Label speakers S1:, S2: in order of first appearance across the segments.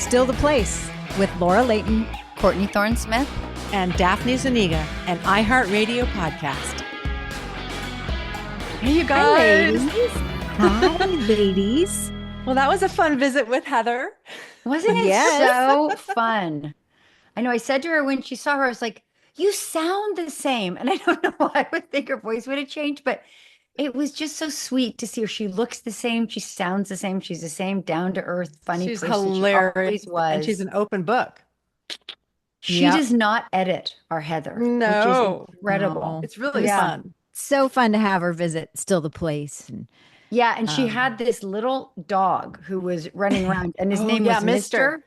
S1: Still the Place with Laura Layton,
S2: Courtney Thorne-Smith,
S3: and Daphne Zuniga, an iHeartRadio podcast.
S1: Hey, you guys. Hi, ladies.
S3: Well, that was a fun visit with Heather.
S2: Wasn't it so fun? I know I said to her when she saw her, I was like, you sound the same. And I don't know why I would think her voice would have changed, but it was just so sweet to see her. She looks the same. She sounds the same. She's the same down-to-earth, funny
S3: She's
S2: person.
S3: hilarious.
S2: She always was.
S3: And she's an open book.
S2: She does not edit our Heather.
S3: No.
S2: Which is incredible.
S1: No.
S3: It's really fun.
S1: So fun to have her visit Still the Place.
S2: And she had this little dog who was running around, and his name was
S3: Mister.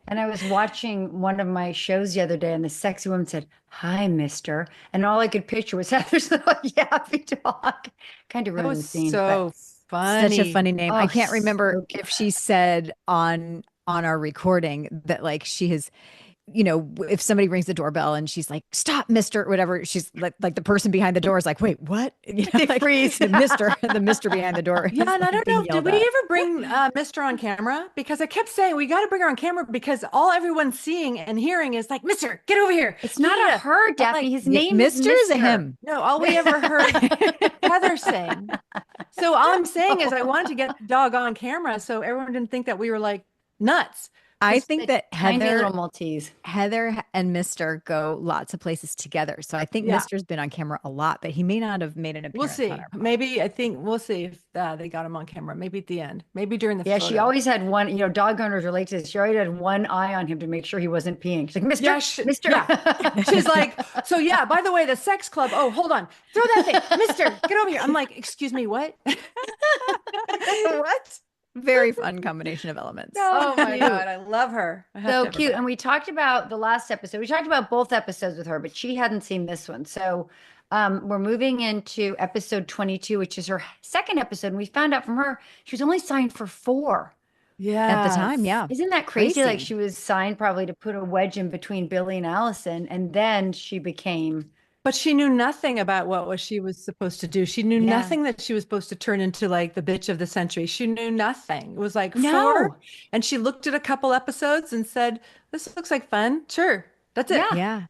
S2: And I was watching one of my shows the other day, and the sexy woman said, "Hi, Mister." And all I could picture was Heather's little yappy dog. Kind of ruined the scene.
S3: So funny.
S1: Such a funny name.
S2: Oh,
S1: I can't remember
S2: so
S1: if she said on our recording that like she has, you know, if somebody rings the doorbell and she's like, "Stop, Mister," whatever, she's like the person behind the door is like, "Wait, what?" You know, like,
S3: freeze.
S1: the Mister behind the door.
S3: Yeah, and I don't know. Did we
S1: at.
S3: ever bring Mister on camera? Because I kept saying we got to bring her on camera because all everyone's seeing and hearing is like, "Mister, get over here."
S2: It's not a her, Daphne. His name
S1: Mister
S2: is
S1: is a him.
S3: No, all we ever heard Heather saying. So all I'm saying is I wanted to get the dog on camera so everyone didn't think that we were like nuts.
S1: I think that
S2: Tiny little Maltese.
S1: Heather and Mister go lots of places together. So I think Mister's been on camera a lot, but he may not have made an appearance.
S3: We'll see. Maybe we'll see if they got him on camera. Maybe at the end. Maybe during the photo.
S2: She always had one, you know, dog owners relate to this. She always had one eye on him to make sure he wasn't peeing. She's like, Mister, Mister.
S3: Yeah. She's like, so yeah, by the way, the sex club. Oh, hold on. Throw that thing. Mister, get over here. I'm like, excuse me, what? What?
S1: Very fun combination of elements.
S3: Oh my God, I love her.
S2: So cute. And we talked about the last episode. We talked about both episodes with her, but she hadn't seen this one. So we're moving into episode 22, which is her second episode. And we found out from her, she was only signed for 4.
S1: Yeah. At the time, yeah.
S2: Isn't that crazy? Like she was signed probably to put a wedge in between Billy and Allison. And then she became...
S3: But she knew nothing about what she was supposed to do. She knew nothing that she was supposed to turn into like the bitch of the century. She knew nothing. It was like 4. And she looked at a couple episodes and said, "This looks like fun. Sure. That's it."
S1: Yeah.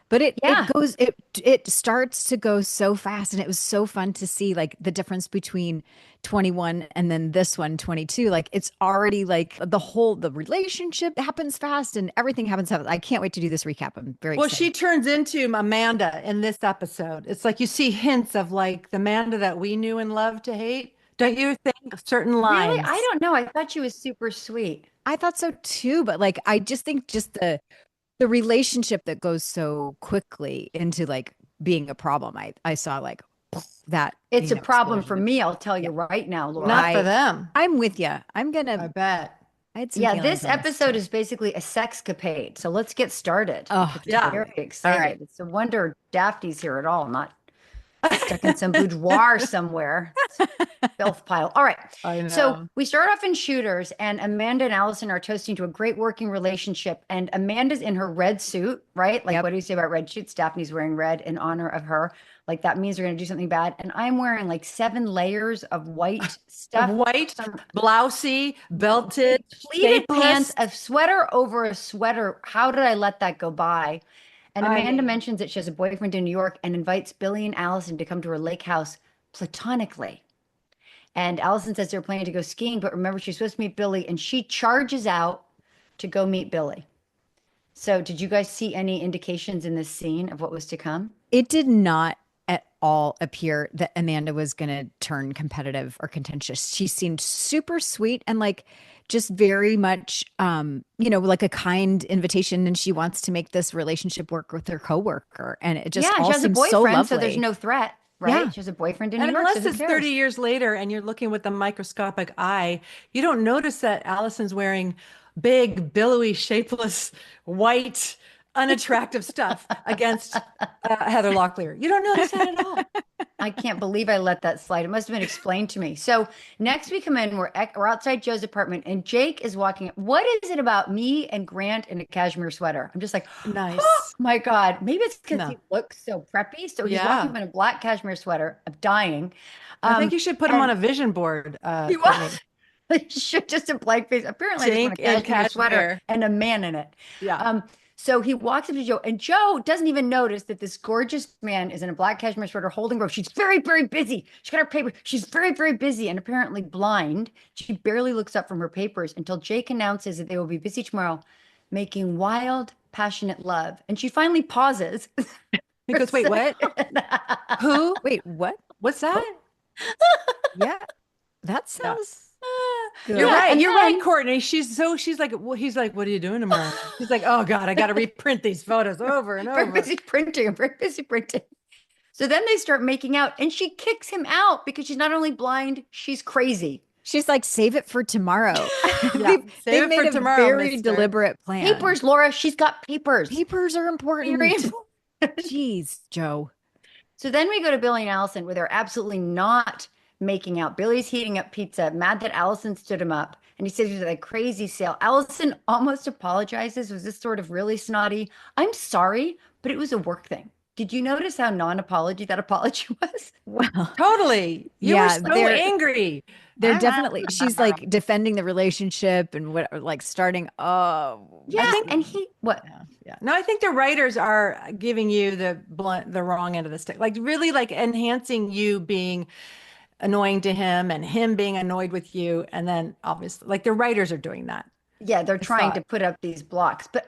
S1: But it starts to go so fast. And it was so fun to see like the difference between 21 and then this one, 22. Like it's already like the relationship happens fast and everything happens fast. I can't wait to do this recap. I'm very excited.
S3: She turns into Amanda in this episode. It's like you see hints of like the Amanda that we knew and loved to hate. Don't you think certain lines?
S2: Really? I don't know. I thought she was super sweet.
S1: I thought so too. But like, I just think just the relationship that goes so quickly into like being a problem. I saw like that.
S2: It's a problem for me. I'll tell you right now, Laura.
S3: Not for them.
S1: I'm with you. I
S3: bet.
S2: This episode is basically a sexcapade. So let's get started.
S1: Oh,
S2: I'm very excited.
S3: All right.
S2: It's a wonder Daphne's here at all, not stuck in some boudoir somewhere. Filth pile. All right.
S3: I know.
S2: So we start off in Shooters, and Amanda and Allison are toasting to a great working relationship. And Amanda's in her red suit, right? Like, what do you say about red suits? Daphne's wearing red in honor of her. Like, that means they're going to do something bad. And I'm wearing like 7 layers of white stuff.
S3: White, blousy, belted,
S2: pleated pants, a sweater over a sweater. How did I let that go by? And Amanda mentions that she has a boyfriend in New York and invites Billy and Allison to come to her lake house platonically. And Allison says they're planning to go skiing, but remember, she's supposed to meet Billy, and she charges out to go meet Billy. So did you guys see any indications in this scene of what was to come?
S1: It did not at all appear that Amanda was going to turn competitive or contentious. She seemed super sweet and like just very much, like a kind invitation. And she wants to make this relationship work with her coworker. And it just all
S2: she has a
S1: seems
S2: boyfriend,
S1: so lovely.
S2: so there's no threat. Right?
S1: Yeah.
S2: She has a boyfriend in New York.
S3: Unless
S2: so
S3: it's 30 years later and you're looking with a microscopic eye, you don't notice that Allison's wearing big, billowy, shapeless, white, unattractive stuff against Heather Locklear. You don't notice that at all.
S2: I can't believe I let that slide. It must have been explained to me. So next we come in, we're outside Joe's apartment, and Jake is walking. What is it about me and Grant in a cashmere sweater? I'm just like,
S3: nice.
S2: Oh my God. Maybe it's because he looks so preppy. So he's walking in a black cashmere sweater. I'm dying.
S3: I think you should put him on a vision board.
S2: He was. just a blank face. Apparently, I just want a cashmere sweater and a man in it.
S3: Yeah.
S2: So he walks up to Joe, and Joe doesn't even notice that this gorgeous man is in a black cashmere sweater holding rope. She's very, very busy. She's got her paper. She's very, very busy and apparently blind. She barely looks up from her papers until Jake announces that they will be busy tomorrow making wild, passionate love. And she finally pauses.
S3: He goes, wait, what? Who?
S1: Wait, what?
S3: What's that?
S1: Yeah, that sounds good.
S3: You're right. You're right, Courtney. She's like, well, he's like, what are you doing tomorrow? She's like, oh God, I got to reprint these photos over and over.
S2: Very busy printing. So then they start making out and she kicks him out because she's not only blind, she's crazy.
S1: She's like, save it for tomorrow.
S3: Yeah,
S1: they've made a very deliberate plan.
S2: Papers, Laura. She's got papers.
S1: Papers are important.
S2: Very important.
S1: Jeez, Joe.
S2: So then we go to Billy and Allison where they're absolutely not making out. Billy's heating up pizza, mad that Allison stood him up. And he says it was a crazy sale. Allison almost apologizes. Was this sort of really snotty? I'm sorry, but it was a work thing. Did you notice how non-apology that apology was?
S1: Well,
S3: totally. You were so angry.
S1: They're definitely, she's like defending the relationship and what, like starting,
S2: yeah. And he, what?
S3: Yeah. No, I think the writers are giving you the wrong end of the stick, like really like enhancing you being annoying to him and him being annoyed with you. And then obviously like the writers are doing that.
S2: Yeah, they're trying to put up these blocks. But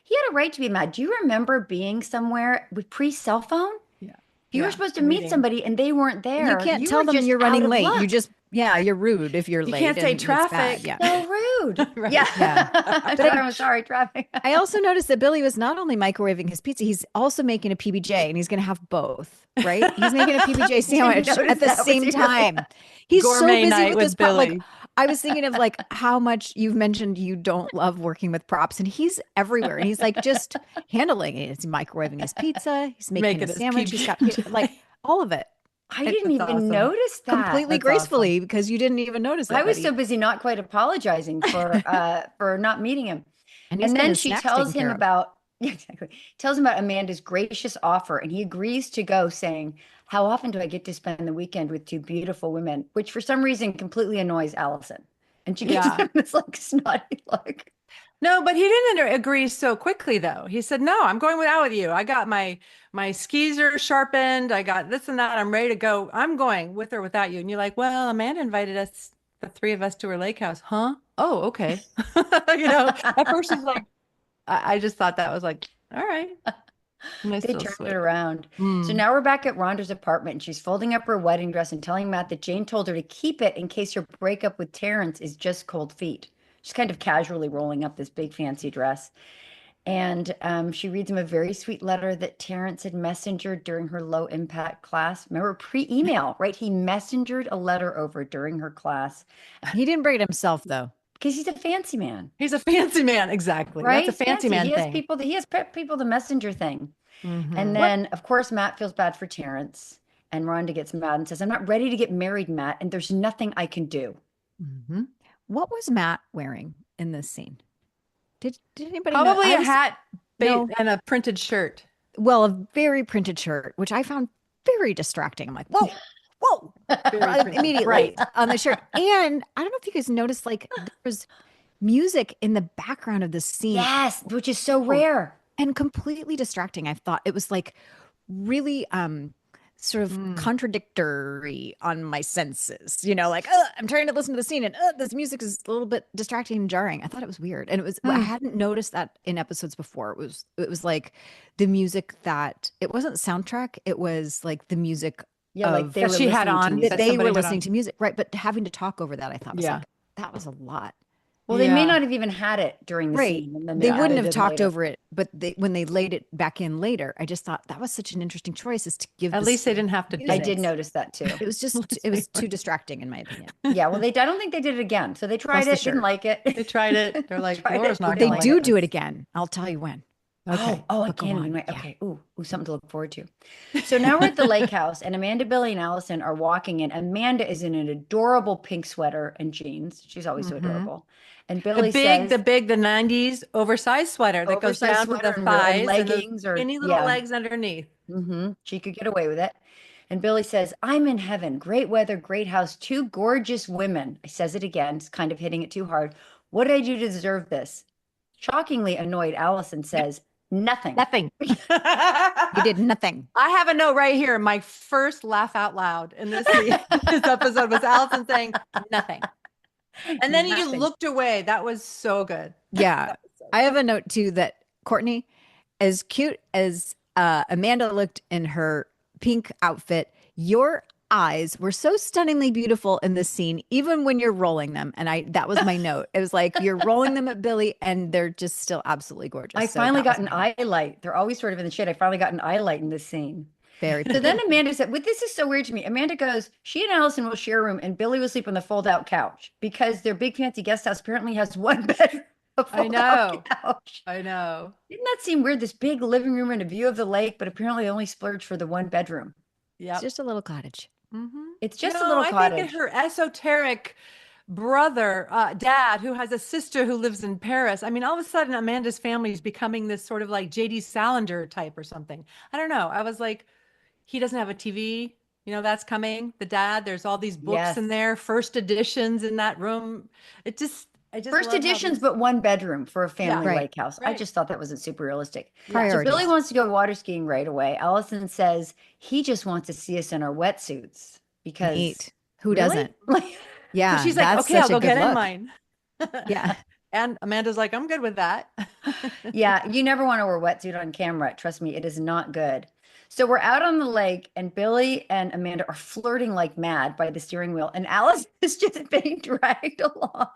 S2: he had a right to be mad. Do you remember being somewhere with pre-cell phone?
S3: Yeah.
S2: You were supposed to meet somebody and they weren't there.
S1: You can't tell them you're running late. You just, you're rude if you're late.
S3: You can't say traffic.
S2: Yeah. So rude.
S3: Right.
S2: Yeah. I'm sorry, traffic.
S1: I also noticed that Billy was not only microwaving his pizza, he's also making a PBJ and he's going to have both, right? He's making a PBJ sandwich at the same time. He's so busy with this
S3: Billy.
S1: Like, I was thinking of like how much you've mentioned you don't love working with props, and he's everywhere. And he's like just handling it. He's microwaving his pizza. He's making a sandwich. He's got like all of it.
S2: I didn't even notice that.
S1: Completely gracefully because you didn't even notice it.
S2: I was so busy not quite apologizing for not meeting him. And then she tells him about tells him about Amanda's gracious offer, and he agrees to go, saying, how often do I get to spend the weekend with two beautiful women? Which for some reason completely annoys Allison. And she gives him this like snotty look.
S3: No, but he didn't agree so quickly though. He said, no, I'm going out with you. I got my skis are sharpened. I got this and that. I'm ready to go. I'm going with or without you. And you're like, well, Amanda invited us, the three of us, to her lake house. Huh? Oh, okay. At first she's like, I just thought that was like, all right.
S2: Nice, they turned it around. So now we're back at Rhonda's apartment and she's folding up her wedding dress and telling Matt that Jane told her to keep it in case her breakup with Terrence is just cold feet. She's kind of casually rolling up this big fancy dress. And she reads him a very sweet letter that Terrence had messengered during her low impact class. Remember, pre-email, right? He messengered a letter over during her class.
S1: He didn't bring it himself though.
S2: Because he's a fancy man.
S3: He's a fancy man, exactly.
S2: Right?
S3: That's a fancy man
S2: thing. He has people the messenger thing. And then, of course, Matt feels bad for Terrence. And Rhonda gets mad and says, I'm not ready to get married, Matt, and there's nothing I can do.
S1: What was Matt wearing in this scene? Did anybody
S3: Probably
S1: know?
S3: A hat and a printed shirt.
S1: Well, a very printed shirt, which I found very distracting. I'm like, whoa, immediately on the shirt. And I don't know if you guys noticed, like there was music in the background of the scene.
S2: Yes, which is so rare.
S1: And completely distracting. I thought it was like really sort of contradictory on my senses, like, I'm trying to listen to the scene and this music is a little bit distracting and jarring. I thought it was weird. And it was, I hadn't noticed that in episodes before. It was like the music that it wasn't soundtrack. It was like the music
S2: like
S1: that
S2: she had on,
S1: that they were listening to music. Right. But having to talk over that, I thought was like, that was a lot.
S2: Well, they may not have even had it during the scene. And then
S1: they wouldn't have talked over it, but when they laid it back in later, I just thought that was such an interesting choice is to give.
S3: At least they didn't have to.
S2: I did notice that too.
S1: It was too distracting in my opinion.
S2: Yeah, well, I don't think they did it again. So they tried it, didn't like it.
S3: They tried it. They're like, Laura's not.
S1: They do it again. I'll tell you when.
S2: Okay. Oh, I can't even wait. Okay. Ooh, something to look forward to. So now we're at the lake house and Amanda, Billy, and Allison are walking in. Amanda is in an adorable pink sweater and jeans. She's always so adorable. And Billy says
S3: the 90s oversized sweater that goes down to the thighs,
S2: leggings,
S3: or skinny little legs underneath.
S2: She could get away with it. And Billy says, I'm in heaven. Great weather, great house, two gorgeous women. He says it again. It's kind of hitting it too hard. What did I do to deserve this? Shockingly annoyed, Allison says, nothing.
S1: Nothing. You did nothing.
S3: I have a note right here. My first laugh out loud in this episode was Allison saying nothing. And then you looked away. That was so good.
S1: Yeah. I have a note too that Courtney, as cute as Amanda looked in her pink outfit, your eyes were so stunningly beautiful in this scene, even when you're rolling them. And that was my note. It was like you're rolling them at Billy and they're just still absolutely gorgeous.
S2: I finally got an eye light. They're always sort of in the shade. I finally got an eye light in this scene.
S1: Very
S2: So then Amanda said, well, this is so weird to me. Amanda goes, she and Allison will share a room and Billy will sleep on the fold out couch because their big fancy guest house apparently has one bedroom.
S3: I know. I know.
S2: Didn't that seem weird? This big living room and a view of the lake, but apparently only splurged for the one bedroom.
S1: Yeah. It's just a little cottage.
S3: Mm-hmm.
S2: It's just a little cottage.
S3: I think her esoteric brother, dad, who has a sister who lives in Paris. I mean, all of a sudden, Amanda's family is becoming this sort of like J.D. Salinger type or something. I don't know. I was like, he doesn't have a TV. You know, that's coming. The dad, there's all these books in there, first editions in that room.
S2: First editions, but one bedroom for a family lake house. Right. I just thought that wasn't super realistic. So Billy wants to go water skiing right away. Allison says he just wants to see us in our wetsuits because
S1: who doesn't? Yeah.
S3: So she's like, okay, I'll go get in mine.
S1: Yeah.
S3: And Amanda's like, I'm good with that.
S2: Yeah. You never want to wear a wetsuit on camera. Trust me, it is not good. So we're out on the lake and Billy and Amanda are flirting like mad by the steering wheel. And Alice is just being dragged along.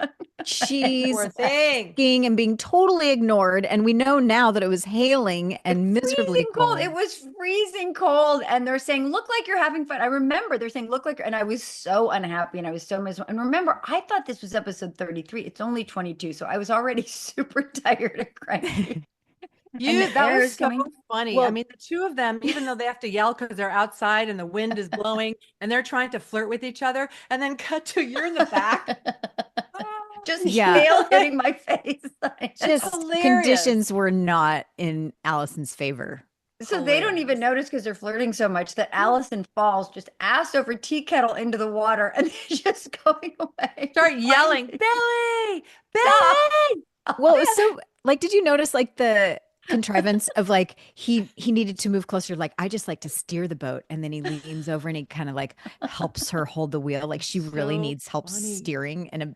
S1: She's skiing and being totally ignored. And we know now that it was hailing and miserably cold.
S2: It was freezing cold. And they're saying, look like you're having fun. I remember they're saying, look like, and I was so unhappy and I was so miserable. And remember, I thought this was episode 33. It's only 22. So I was already super tired and cranky.
S3: That was so funny. Well, I mean, the two of them, even though they have to yell because they're outside and the wind is blowing and they're trying to flirt with each other, and then cut to you're in the back.
S2: Just hail hitting my face.
S1: Just conditions were not in Allison's favor.
S2: So they don't even notice because they're flirting so much that Allison falls just ass over tea kettle into the water and they're just going away.
S3: Start yelling, Billy!
S1: Well, it was so like, did you notice like the contrivance of like he needed to move closer, like I just like to steer the boat, and then he leans over and he kind of like helps her hold the wheel, like she really needs help steering in a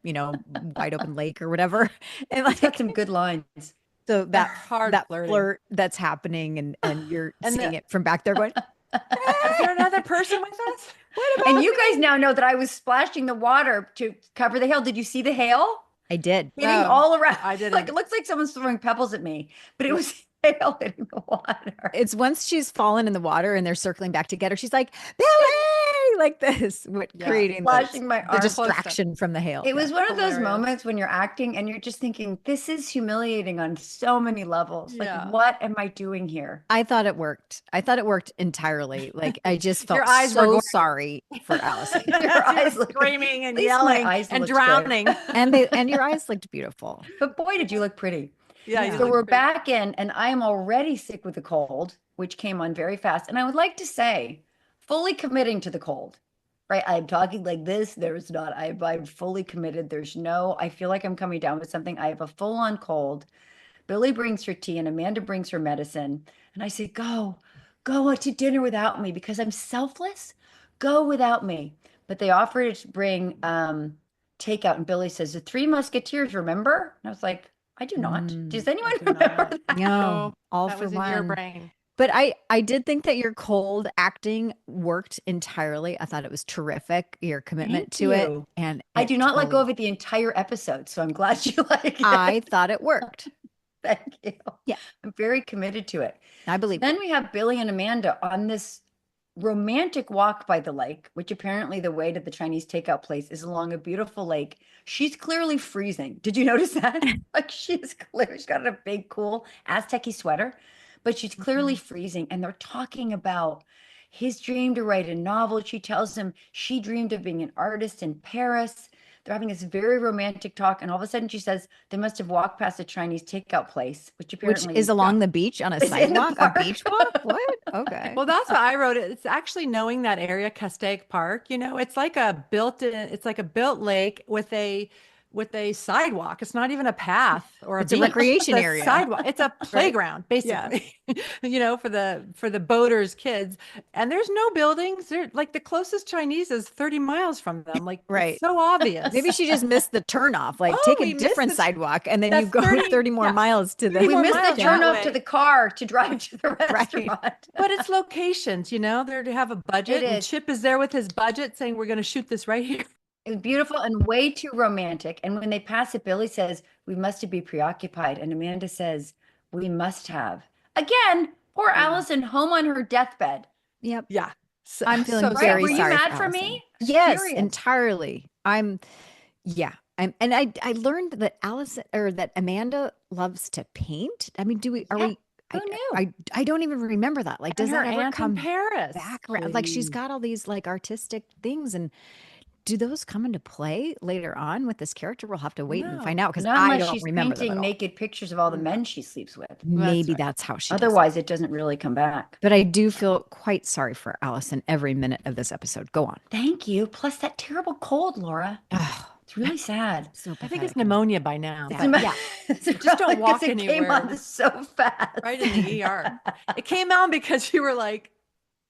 S1: wide open lake or whatever. And like
S2: got some good lines.
S1: So that flirt that's happening and you're seeing it from back there going,
S3: is there another person with us?
S2: And you guys now know that I was splashing the water to cover the hail. Did you see the hail?
S1: I did.
S2: Hitting all around.
S3: I did.
S2: Like it looks like someone's throwing pebbles at me, but it was hail hitting the water.
S1: It's once she's fallen in the water and they're circling back together, she's like, Billy, like this, creating the distraction from the hail.
S2: It was one of those moments when you're acting and you're just thinking, this is humiliating on so many levels. Like, what am I doing here?
S1: I thought it worked. I thought it worked entirely. Like, I just felt so sorry for Allison.
S2: Your eyes looked
S3: screaming and yelling and drowning.
S1: And your eyes looked beautiful.
S2: But boy, did you look pretty.
S3: Yeah.
S2: So we're back in, and I am already sick with the cold, which came on very fast. And I would like to say, fully committing to the cold, right? I'm talking like this. There's not, I'm fully committed. I feel like I'm coming down with something. I have a full on cold. Billy brings her tea and Amanda brings her medicine. And I say, go to dinner without me because I'm selfless. Go without me. But they offer to bring takeout. And Billy says, the Three Musketeers, remember? And I was like, I do not. Does anyone remember that?
S1: No, all
S3: that
S1: for
S3: was
S1: one.
S3: In your brain.
S1: But I did think that your cold acting worked entirely. I thought it was terrific, your commitment to it. And
S2: I do not let go of it the entire episode. So I'm glad you like it.
S1: I thought it worked.
S2: Thank you.
S1: Yeah.
S2: I'm very committed to it.
S1: I believe.
S2: Then we have Billy and Amanda on this romantic walk by the lake, which apparently the way to the Chinese takeout place is along a beautiful lake. She's clearly freezing. Did you notice that? Like she's got a big, cool Aztec-y sweater, but she's clearly freezing. And they're talking about his dream to write a novel. She tells him she dreamed of being an artist in Paris. They're having this very romantic talk. And all of a sudden she says they must have walked past a Chinese takeout place, which apparently
S1: is along the beach on a sidewalk, a beach walk. What? Okay.
S3: Well, that's what I wrote it. It's actually knowing that area, Castaic Park. It's like a built lake with a sidewalk. It's not even a path or
S1: it's a recreation area.
S3: Sidewalk. It's a playground, basically. Yeah. for the boaters' kids. And there's no buildings. They're like the closest Chinese is 30 miles from them. Like, right. It's so obvious.
S1: Maybe she just missed the turnoff. Like, take a different sidewalk, and then you go 30 more miles to the.
S2: We missed the turnoff to the car to drive to the restaurant.
S3: Right. But it's locations. They have a budget. And Chip is there with his budget, saying we're going to shoot this right here.
S2: It was beautiful and way too romantic. And when they pass it, Billy says, we must be preoccupied. And Amanda says, we must have. Again, poor Allison home on her deathbed.
S1: Yep.
S3: Yeah.
S1: I'm feeling very sorry.
S2: Were you mad for me?
S1: Yes, entirely. And I learned that that Amanda loves to paint. I mean, Who knew? I don't even remember that. Like, does that ever come back around? Like, she's got all these like artistic things, and do those come into play later on with this character? We'll have to wait and find out, because I don't remember
S2: she's painting naked pictures of all the men she sleeps with.
S1: Maybe that's how she.
S2: Otherwise, it doesn't really come back.
S1: But I do feel quite sorry for Allison every minute of this episode. Go on.
S2: Thank you. Plus that terrible cold, Laura. It's really sad.
S3: So I think it's pneumonia by now.
S2: Yeah.
S3: Just don't walk anywhere.
S2: It came on so fast.
S3: Right in the ER. It came on because you were like,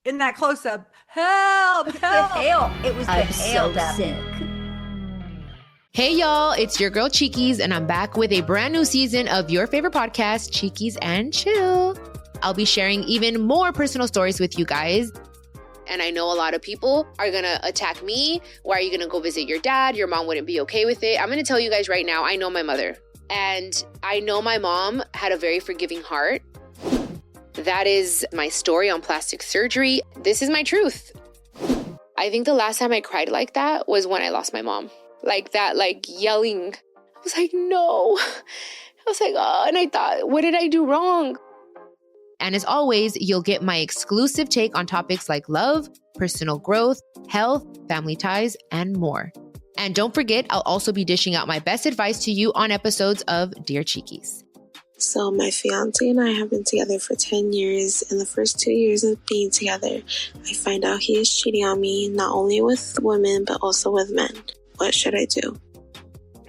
S3: in that close-up, help.
S2: The hail. It was the hail.
S1: So sick.
S4: Hey y'all, it's your girl Cheekies, and I'm back with a brand new season of your favorite podcast, Cheekies and Chill. I'll be sharing even more personal stories with you guys. And I know a lot of people are gonna attack me. Why are you gonna go visit your dad? Your mom wouldn't be okay with it. I'm gonna tell you guys right now, I know my mother. And I know my mom had a very forgiving heart. That is my story on plastic surgery. This is my truth. I think the last time I cried like that was when I lost my mom. Like that, like yelling. I was like, no. I was like, oh, and I thought, what did I do wrong? And as always, you'll get my exclusive take on topics like love, personal growth, health, family ties, and more. And don't forget, I'll also be dishing out my best advice to you on episodes of Dear Cheekies.
S5: So my fiance and I have been together for 10 years. In the first 2 years of being together, I find out he is cheating on me, not only with women, but also with men. What should I do?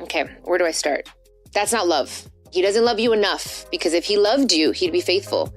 S4: Okay, where do I start? That's not love. He doesn't love you enough, because if he loved you, he'd be faithful.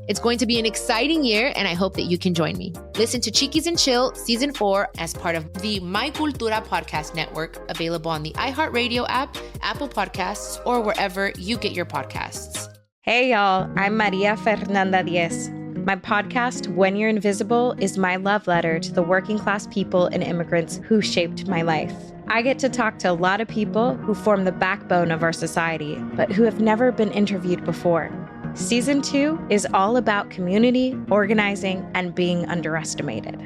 S4: It's going to be an exciting year, and I hope that you can join me. Listen to Cheekies and Chill Season 4 as part of the My Cultura podcast network, available on the iHeartRadio app, Apple Podcasts, or wherever you get your podcasts.
S6: Hey, y'all. I'm Maria Fernanda Diez. My podcast, When You're Invisible, is my love letter to the working class people and immigrants who shaped my life. I get to talk to a lot of people who form the backbone of our society, but who have never been interviewed before. Season 2 is all about community, organizing, and being underestimated.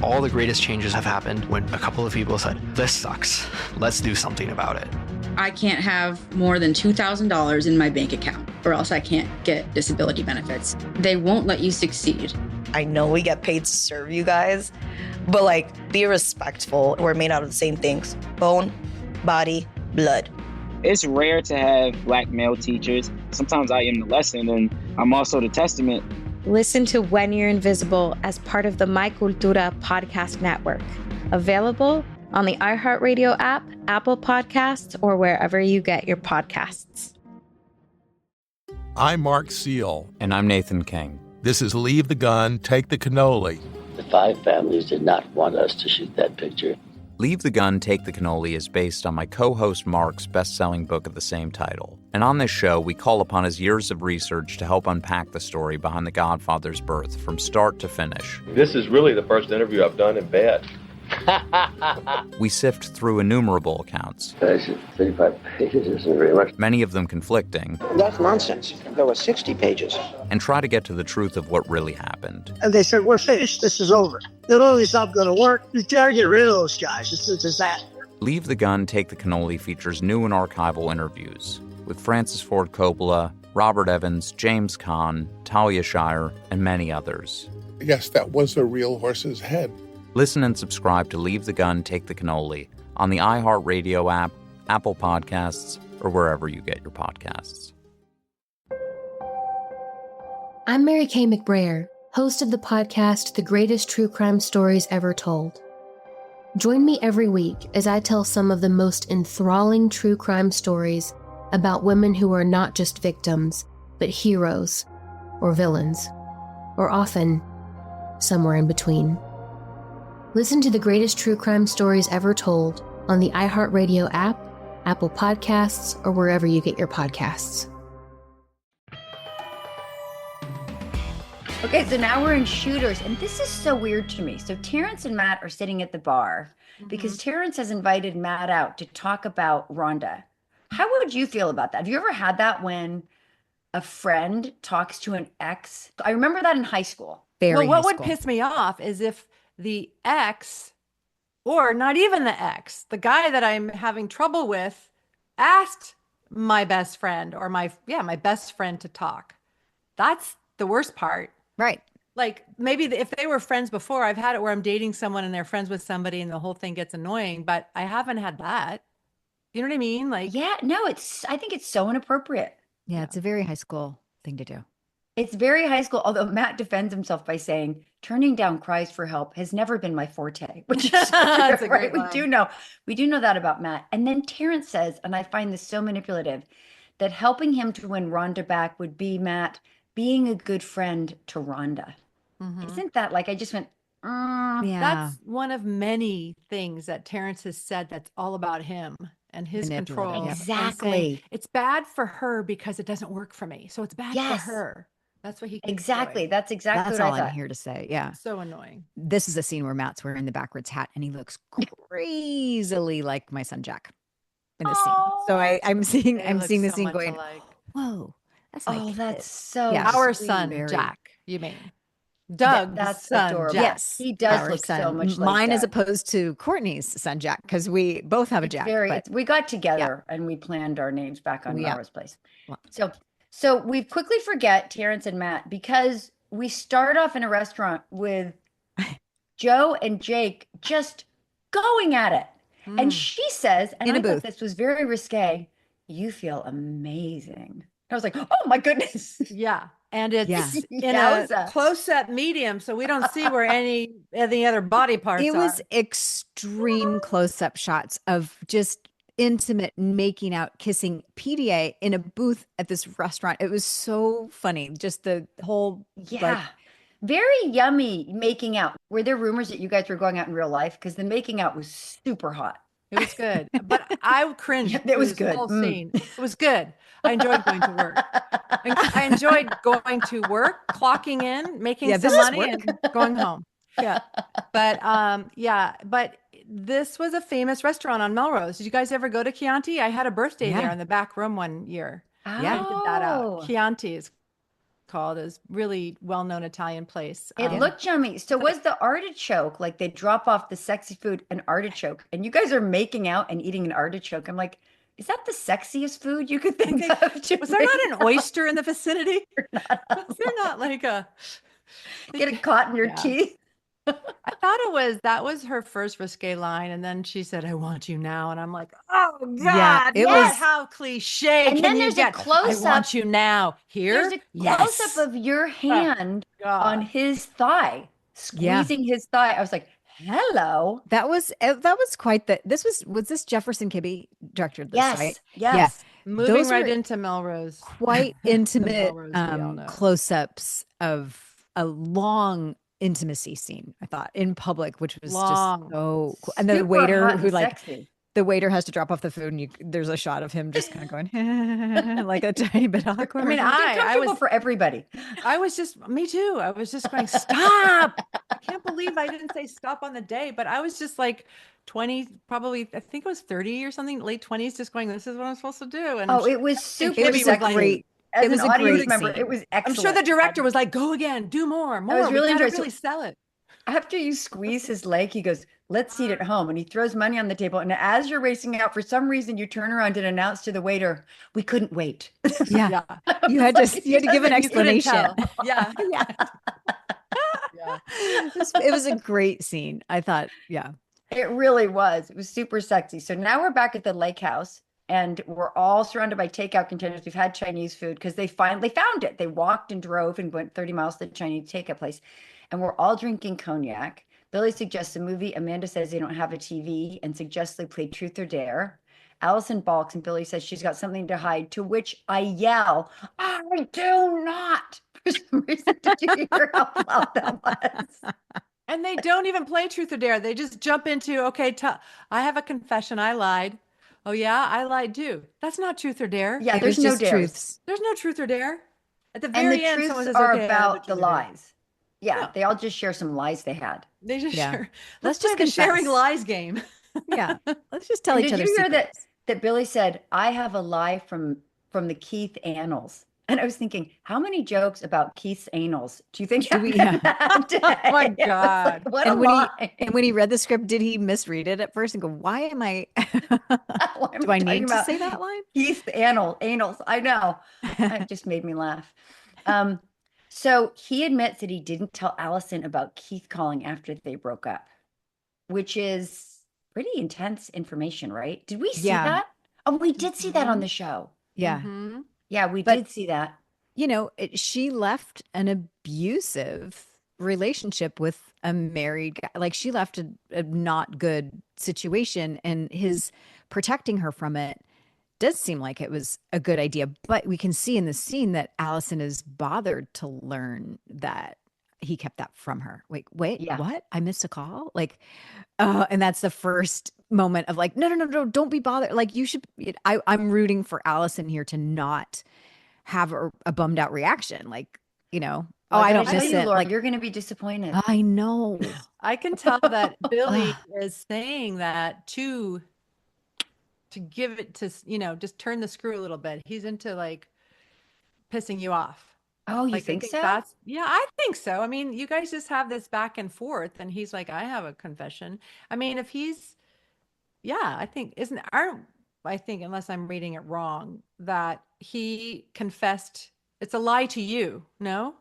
S7: All the greatest changes have happened when a couple of people said, this sucks, let's do something about it.
S8: I can't have more than $2,000 in my bank account, or else I can't get disability benefits. They won't let you succeed.
S9: I know we get paid to serve you guys, but be respectful. We're made out of the same things: bone, body, blood.
S10: It's rare to have Black male teachers. Sometimes I am the lesson, and I'm also the testament.
S6: Listen to When You're Invisible as part of the My Cultura podcast network. Available on the iHeartRadio app, Apple Podcasts, or wherever you get your podcasts.
S11: I'm Mark Seal.
S12: And I'm Nathan King.
S11: This is Leave the Gun, Take the Cannoli.
S13: The 5 families did not want us to shoot that picture.
S12: Leave the Gun, Take the Cannoli is based on my co-host Mark's best-selling book of the same title. And on this show, we call upon his years of research to help unpack the story behind The Godfather's birth from start to finish.
S14: This is really the first interview I've done in bed.
S12: We sift through innumerable accounts.
S13: 35 pages isn't very much.
S12: Many of them conflicting.
S15: That's nonsense. There were 60 pages.
S12: And try to get to the truth of what really happened.
S15: And they said, we're finished. This is over. Literally, it's not going to work. You gotta get rid of those guys. It's a disaster.
S12: Leave the Gun, Take the Cannoli features new and archival interviews with Francis Ford Coppola, Robert Evans, James Caan, Talia Shire, and many others.
S11: Yes, that was a real horse's head.
S12: Listen and subscribe to Leave the Gun, Take the Cannoli on the iHeartRadio app, Apple Podcasts, or wherever you get your podcasts.
S16: I'm Mary Kay McBrayer, host of the podcast The Greatest True Crime Stories Ever Told. Join me every week as I tell some of the most enthralling true crime stories about women who are not just victims, but heroes or villains, or often somewhere in between. Listen to The Greatest True Crime Stories Ever Told on the iHeartRadio app, Apple Podcasts, or wherever you get your podcasts.
S2: Okay, so now we're in shooters, and this is so weird to me. So Terrence and Matt are sitting at the bar because Terrence has invited Matt out to talk about Rhonda. How would you feel about that? Have you ever had that when a friend talks to an ex? I remember that in high school.
S3: Well, what would piss me off is if the ex, or not even the ex, the guy that I'm having trouble with, asked my best friend or my best friend to talk. That's the worst part.
S1: Right.
S3: Like maybe if they were friends before, I've had it where I'm dating someone and they're friends with somebody and the whole thing gets annoying, but I haven't had that. You know what I mean? Like,
S2: yeah, no, I think it's so inappropriate.
S1: Yeah, it's a very high school thing to do.
S2: It's very high school, although Matt defends himself by saying, turning down cries for help has never been my forte, which is
S3: That's a
S2: right.
S3: great line.
S2: We do know that about Matt. And then Terrence says, and I find this so manipulative, that helping him to win Rhonda back would be Matt being a good friend to Rhonda. Isn't that like, I just went,
S1: Yeah.
S3: That's one of many things that Terrence has said that's all about him and his control.
S1: Manipulative,
S3: And
S2: Exactly.
S3: saying, it's bad for her because it doesn't work for me. So it's bad
S2: Yes.
S3: for her. That's what he keeps
S2: Exactly.
S3: doing.
S2: That's exactly
S1: That's
S2: what
S1: all
S2: I thought.
S1: I'm here to say. Yeah.
S3: So annoying.
S1: This is a scene where Matt's wearing the backwards hat and he looks crazily like my son Jack in this scene. So I'm seeing
S3: They
S1: the
S3: look
S1: scene
S3: so much
S1: going,
S3: alike.
S1: whoa, that's my kid.
S2: That's so
S1: Yeah.
S3: Our
S2: sweet.
S3: son,
S1: Very-
S3: Jack, you mean. Doug's
S2: That's
S3: son,
S2: adorable.
S3: Jack.
S1: Yes,
S2: He does
S1: our
S2: look
S1: son.
S2: so much like
S1: mine as
S2: Doug.
S1: opposed to Courtney's son Jack, because we both have a Jack. but
S2: We got together and we planned our names back on
S1: Yeah.
S2: Melrose Place. So we quickly forget Terrence and Matt because we start off in a restaurant with Joe and Jake just going at it. And she says, and
S1: In a
S2: I thought
S1: booth.
S2: this was very risque, you feel amazing. I was like, oh my goodness.
S3: Yeah. And it's
S1: Yeah.
S3: in
S2: Yowza.
S3: a close-up medium, so we don't see where any other body parts
S1: It was
S3: are.
S1: extreme close-up shots of just intimate making out, kissing PDA in a booth at this restaurant. It was so funny. Just the whole
S2: Yeah. Very yummy making out. Were there rumors that you guys were going out in real life? Because the making out was super hot.
S3: It was good, but I cringed.
S2: It
S3: through
S2: was
S3: this
S2: good.
S3: Whole scene. It was good. I enjoyed going to work. I enjoyed going to work, clocking in, making some
S1: this is
S3: money,
S1: work.
S3: and going home. Yeah, but this was a famous restaurant on Melrose. Did you guys ever go to Chianti? I had a birthday
S1: Yeah.
S3: there in the back room one year.
S1: Yeah.
S3: I did that out.
S2: Oh.
S3: Chianti is called. Is really well-known Italian place.
S2: It looked yummy. So was the artichoke, like they drop off the sexy food, an artichoke, and you guys are making out and eating an artichoke. I'm like, is that the sexiest food you could think of?
S3: Was there not an oyster in the vicinity? Was there not like a
S2: Get it caught in your teeth?
S3: I thought that was her first risque line, and then she said, "I want you now," and I'm like, "Oh God,
S1: Yeah, it was-
S3: how cliche
S2: And
S3: can
S2: then
S3: you
S2: there's a
S3: get? I
S2: close-up-
S3: want you now here."
S2: There's a close-up of your hand on his thigh, squeezing his thigh. I was like, hello.
S1: That was quite was this Jefferson Kibbe directed this,
S2: Yes,
S1: right?
S2: yes.
S3: Moving
S1: Those
S3: right
S1: were
S3: into Melrose.
S1: Quite intimate
S3: Melrose, we all know.
S1: close-ups of a long intimacy scene, I thought, in public, which was
S3: Long.
S1: just so cool. And the
S2: Super
S1: waiter
S2: hot
S1: who
S2: and
S1: like
S2: sexy.
S1: the waiter has to drop off the food and there's a shot of him just kind of going like a tiny bit awkward.
S3: I mean,
S2: It's
S3: I
S2: uncomfortable
S3: was
S2: for everybody.
S3: me too. I was just going, stop. I can't believe I didn't say stop on the day, but I was just like 20, probably, I think it was 30 or something, late 20s, just going, this is what I'm supposed to do. And
S2: Oh, it was super
S1: It was a
S2: sexy.
S1: great-
S2: As
S1: it was
S2: an
S1: a
S2: audience
S1: great
S2: member,
S1: scene.
S2: it was
S3: I'm
S2: excellent.
S3: sure the director was like, go again, do more.
S2: I was really
S3: we gotta
S2: enjoying
S3: really sell it.
S2: After you squeeze his leg, he goes, let's eat at home. And he throws money on the table. And as you're racing out, for some reason, you turn around and announce to the waiter, we couldn't wait.
S1: Yeah. You had to give an
S3: You couldn't
S1: explanation.
S3: tell. Yeah.
S1: Yeah. It was a great scene. I thought, yeah.
S2: It really was. It was super sexy. So now we're back at the lake house and we're all surrounded by takeout containers. We've had Chinese food because they finally found it. They walked and drove and went 30 miles to the Chinese takeout place. And we're all drinking cognac. Billy suggests a movie. Amanda says they don't have a TV and suggests they play Truth or Dare. Allison balks and Billy says she's got something to hide, to which I yell, I do not. For some reason, did you hear how loud that was?
S3: And they don't even play Truth or Dare. They just jump into, okay, I have a confession. I lied. Oh, yeah, I lied too. That's not Truth or Dare.
S2: Yeah, there's no truths.
S3: There's no Truth or Dare. At the
S2: And
S3: very
S2: the
S3: end,
S2: truths
S3: someone says,
S2: are
S3: okay,
S2: about the lies. Yeah, they all just share some lies they had.
S3: They just share.
S1: Let's
S3: play
S1: just
S3: the
S1: confess.
S3: sharing lies game.
S1: Yeah, let's just tell each other.
S2: Did you hear
S1: secrets.
S2: that Billy said, I have a lie from the Keith annals? And I was thinking, how many jokes about Keith's anals do you think happened that day?
S3: Oh my God.
S2: Like, what
S1: and
S2: a
S1: when
S2: lie.
S1: when he read the script, did he misread it at first and go, why am I do I need to say that line?
S2: Keith's anals. I know. It just made me laugh. So he admits that he didn't tell Allison about Keith calling after they broke up, which is pretty intense information, right? Did we see that? Oh, we did see that on the show.
S1: Yeah.
S2: Mm-hmm. Yeah, we did see that.
S1: You know, she left an abusive relationship with a married guy. Like she left a not good situation, and his protecting her from it does seem like it was a good idea. But we can see in the scene that Allison is bothered to learn that he kept that from her. Wait, what? I missed a call? Like, and that's the first moment of like, no, don't be bothered. Like you should, I'm rooting for Allison here to not have a bummed out reaction. Like, you know, I don't miss it.
S2: Laura,
S1: like
S2: you're going to be disappointed.
S1: I know.
S3: I can tell that Billy is saying that to give it to, just turn the screw a little bit. He's into like pissing you off.
S2: Oh, you
S3: like,
S2: think so?
S3: Yeah, I think so. I mean, you guys just have this back and forth and he's like, I have a confession. I mean, if he's, I think, I think, unless I'm reading it wrong, that he confessed, it's a lie to you, no?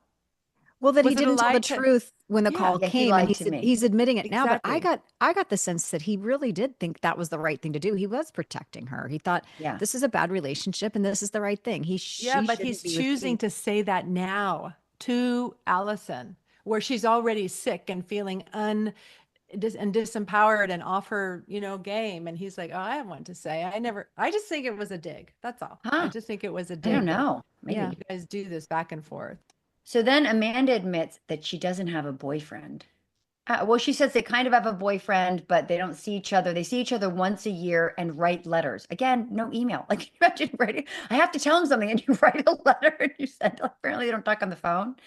S1: Well, that he didn't tell the truth when the call came, and he's admitting it now. But I got the sense that he really did think that was the right thing to do. He was protecting her. He thought, this is a bad relationship, and this is the right thing.
S3: But he's choosing to say that now to Allison, where she's already sick and feeling disempowered and off her, game. And he's like, oh, I have one to say. I just think it was a dig. That's all. I just think it was a dig.
S2: I don't know. Maybe.
S3: Yeah, you guys do this back and forth.
S2: So then Amanda admits that she doesn't have a boyfriend. Well, she says they kind of have a boyfriend, but they don't see each other. They see each other once a year and write letters. Again, no email. Like, imagine writing, I have to tell him something, and you write a letter and you send it. Apparently they don't talk on the phone.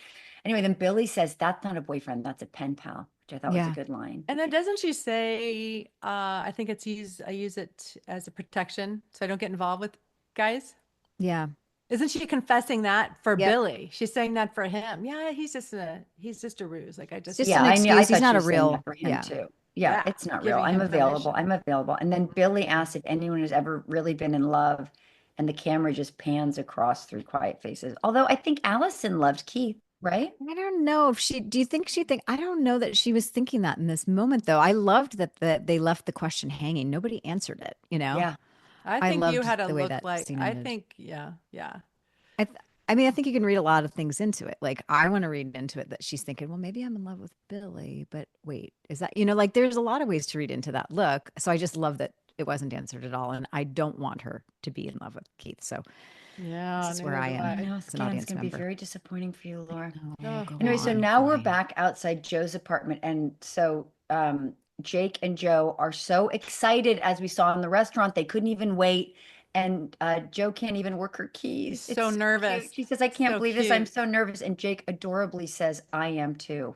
S2: Anyway, then Billy says, that's not a boyfriend. That's a pen pal, which I thought was a good line.
S3: And then doesn't she say, I think I use it as a protection so I don't get involved with guys?
S1: Yeah.
S3: Isn't she confessing that for Billy? She's saying that for him. Yeah, he's just a ruse. Like I just
S1: an excuse. He's not a real
S2: for him too. Yeah, it's not real. I'm available. I'm available. And then Billy asks if anyone has ever really been in love, and the camera just pans across through quiet faces. Although I think Allison loved Keith, right?
S1: I don't know if do you think I don't know that she was thinking that in this moment though. I loved that they left the question hanging. Nobody answered it,
S2: Yeah.
S3: I think you had to look like, I think, yeah.
S1: I mean, I think you can read a lot of things into it. Like, I want to read into it that she's thinking, well, maybe I'm in love with Billy, but wait, is that, like there's a lot of ways to read into that look. So I just love that it wasn't answered at all. And I don't want her to be in love with Keith. So this is where I am.
S2: I know,
S1: it's an audience
S2: it's going to be
S1: member.
S2: very disappointing for you, Laura.
S1: Anyway,
S2: so now we're back outside Joe's apartment. And so, Jake and Joe are so excited, as we saw in the restaurant. They couldn't even wait. And Joe can't even work her keys.
S3: She's so nervous.
S2: Cute. She says, I can't believe this. I'm so nervous. And Jake adorably says, I am too.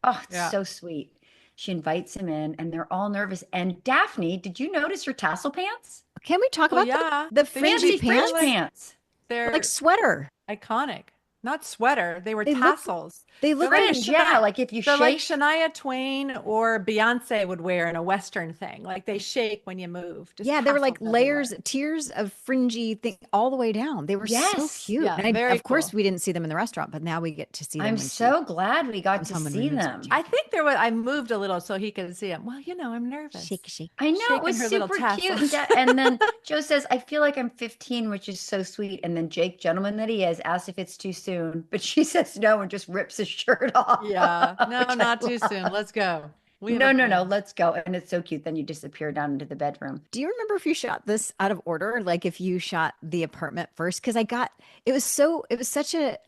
S2: Oh, it's so sweet. She invites him in and they're all nervous. And Daphne, did you notice her tassel pants?
S1: Can we talk about the fringy
S2: fancy
S1: pants?
S2: Fringe pants?
S3: They're
S1: like sweater.
S3: Iconic. not sweater. They were tassels.
S1: They look
S2: fringe, yeah. Like if you shake.
S3: Like Shania Twain or Beyonce would wear in a Western thing. Like they shake when you move.
S1: Yeah, they were like layers, tiers of fringy thing all the way down. They were so cute.
S3: Yeah,
S1: and of course, we didn't see them in the restaurant, but now we get to see them.
S2: I'm so glad we got to see them.
S3: I think I moved a little so he could see them. Well, I'm nervous.
S1: Shake.
S2: I know, it was super cute. And then Joe says, I feel like I'm 15, which is so sweet. And then Jake, gentleman that he is, asks if it's too soon. But she says no and just rips his shirt off.
S3: Yeah, no, not too soon. Let's go.
S2: No, let's go. And it's so cute. Then you disappear down into the bedroom.
S1: Do you remember if you shot this out of order? Like if you shot the apartment first? Because it was such a,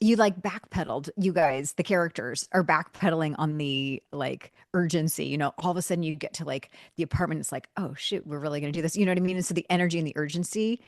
S1: you like backpedaled, you guys, the characters are backpedaling on the like urgency, all of a sudden you get to like the apartment. It's like, oh shoot, we're really going to do this. You know what I mean? And so the energy and the urgency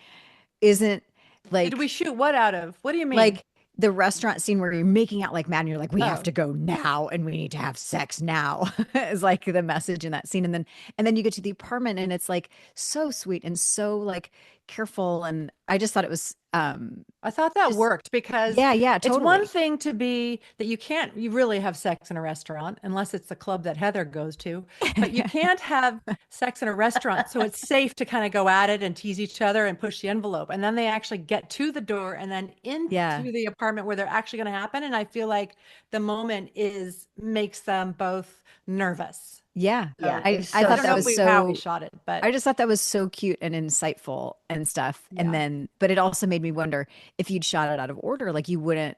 S1: isn't like,
S3: did we shoot what out of? What do you mean?
S1: Like the restaurant scene where you're making out like mad and you're like, we have to go now and we need to have sex now is like the message in that scene. And then you get to the apartment and it's like so sweet and so like careful. And I just thought it was,
S3: I thought that worked because
S1: totally.
S3: It's one thing to be that you really have sex in a restaurant unless it's the club that Heather goes to, but you can't have sex in a restaurant. So it's safe to kind of go at it and tease each other and push the envelope. And then they actually get to the door and then into the apartment where they're actually going to happen. And I feel like the moment makes them both nervous.
S1: Yeah. I thought that was how we shot it, but I just thought that was so cute and insightful and stuff. Yeah. And then, but it also made me wonder if you'd shot it out of order, like you wouldn't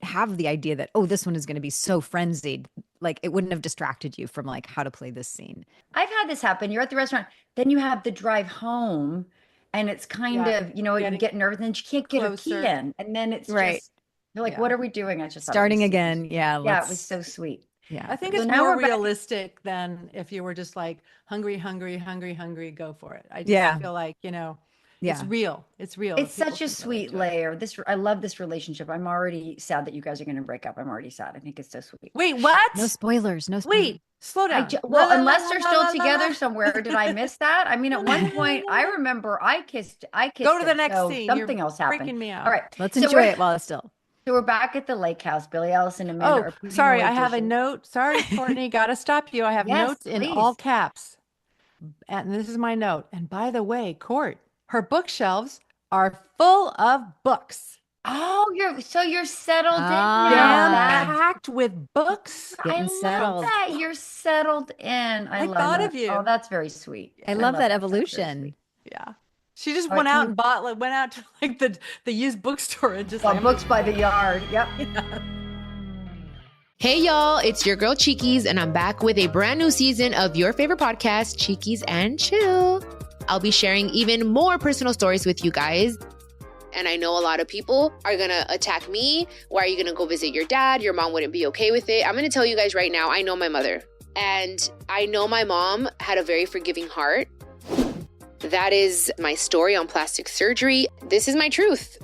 S1: have the idea that, oh, this one is going to be so frenzied. Like it wouldn't have distracted you from like how to play this scene.
S2: I've had this happen. You're at the restaurant, then you have the drive home and it's kind of, you get nervous and you can't get a key in. And then it's just, you're like, what are we doing? I just
S1: starting again. Yeah.
S2: Yeah. It was so sweet.
S1: Yeah.
S3: I think it's more realistic than if you were just like hungry, go for it. I just feel like, it's real. It's real.
S2: It's such a sweet layer. I love this relationship. I'm already sad that you guys are going to break up. I'm already sad. I think it's so sweet.
S3: Wait, what?
S1: No spoilers.
S3: Wait, slow down.
S2: Unless they're still together somewhere. Did I miss that? I mean, at one point I remember I kissed
S3: Go to the next scene.
S2: Something else happened.
S3: Freaking me out.
S2: All right.
S1: Let's enjoy it while it's still.
S2: So we're back at the lake house. Billy Ellison and Amanda.
S3: Oh, sorry. I have a note. Sorry, Courtney. Got to stop you. I have notes in all caps. And this is my note. And by the way, Court, her bookshelves are full of books.
S2: Oh, you're settled in.
S3: Packed with books.
S2: I love that. You're settled in. I love
S3: thought
S2: that.
S3: of you.
S2: Oh, that's very sweet.
S1: I love that evolution.
S3: Yeah. She just went out to like the used bookstore and just like
S2: books by the yard. Yep.
S3: Yeah.
S4: Hey y'all, it's your girl Cheekies and I'm back with a brand new season of your favorite podcast, Cheekies and Chill. I'll be sharing even more personal stories with you guys. And I know a lot of people are going to attack me. Why are you going to go visit your dad? Your mom wouldn't be okay with it. I'm going to tell you guys right now, I know my mother. And I know my mom had a very forgiving heart. That is my story on plastic surgery. This is my truth.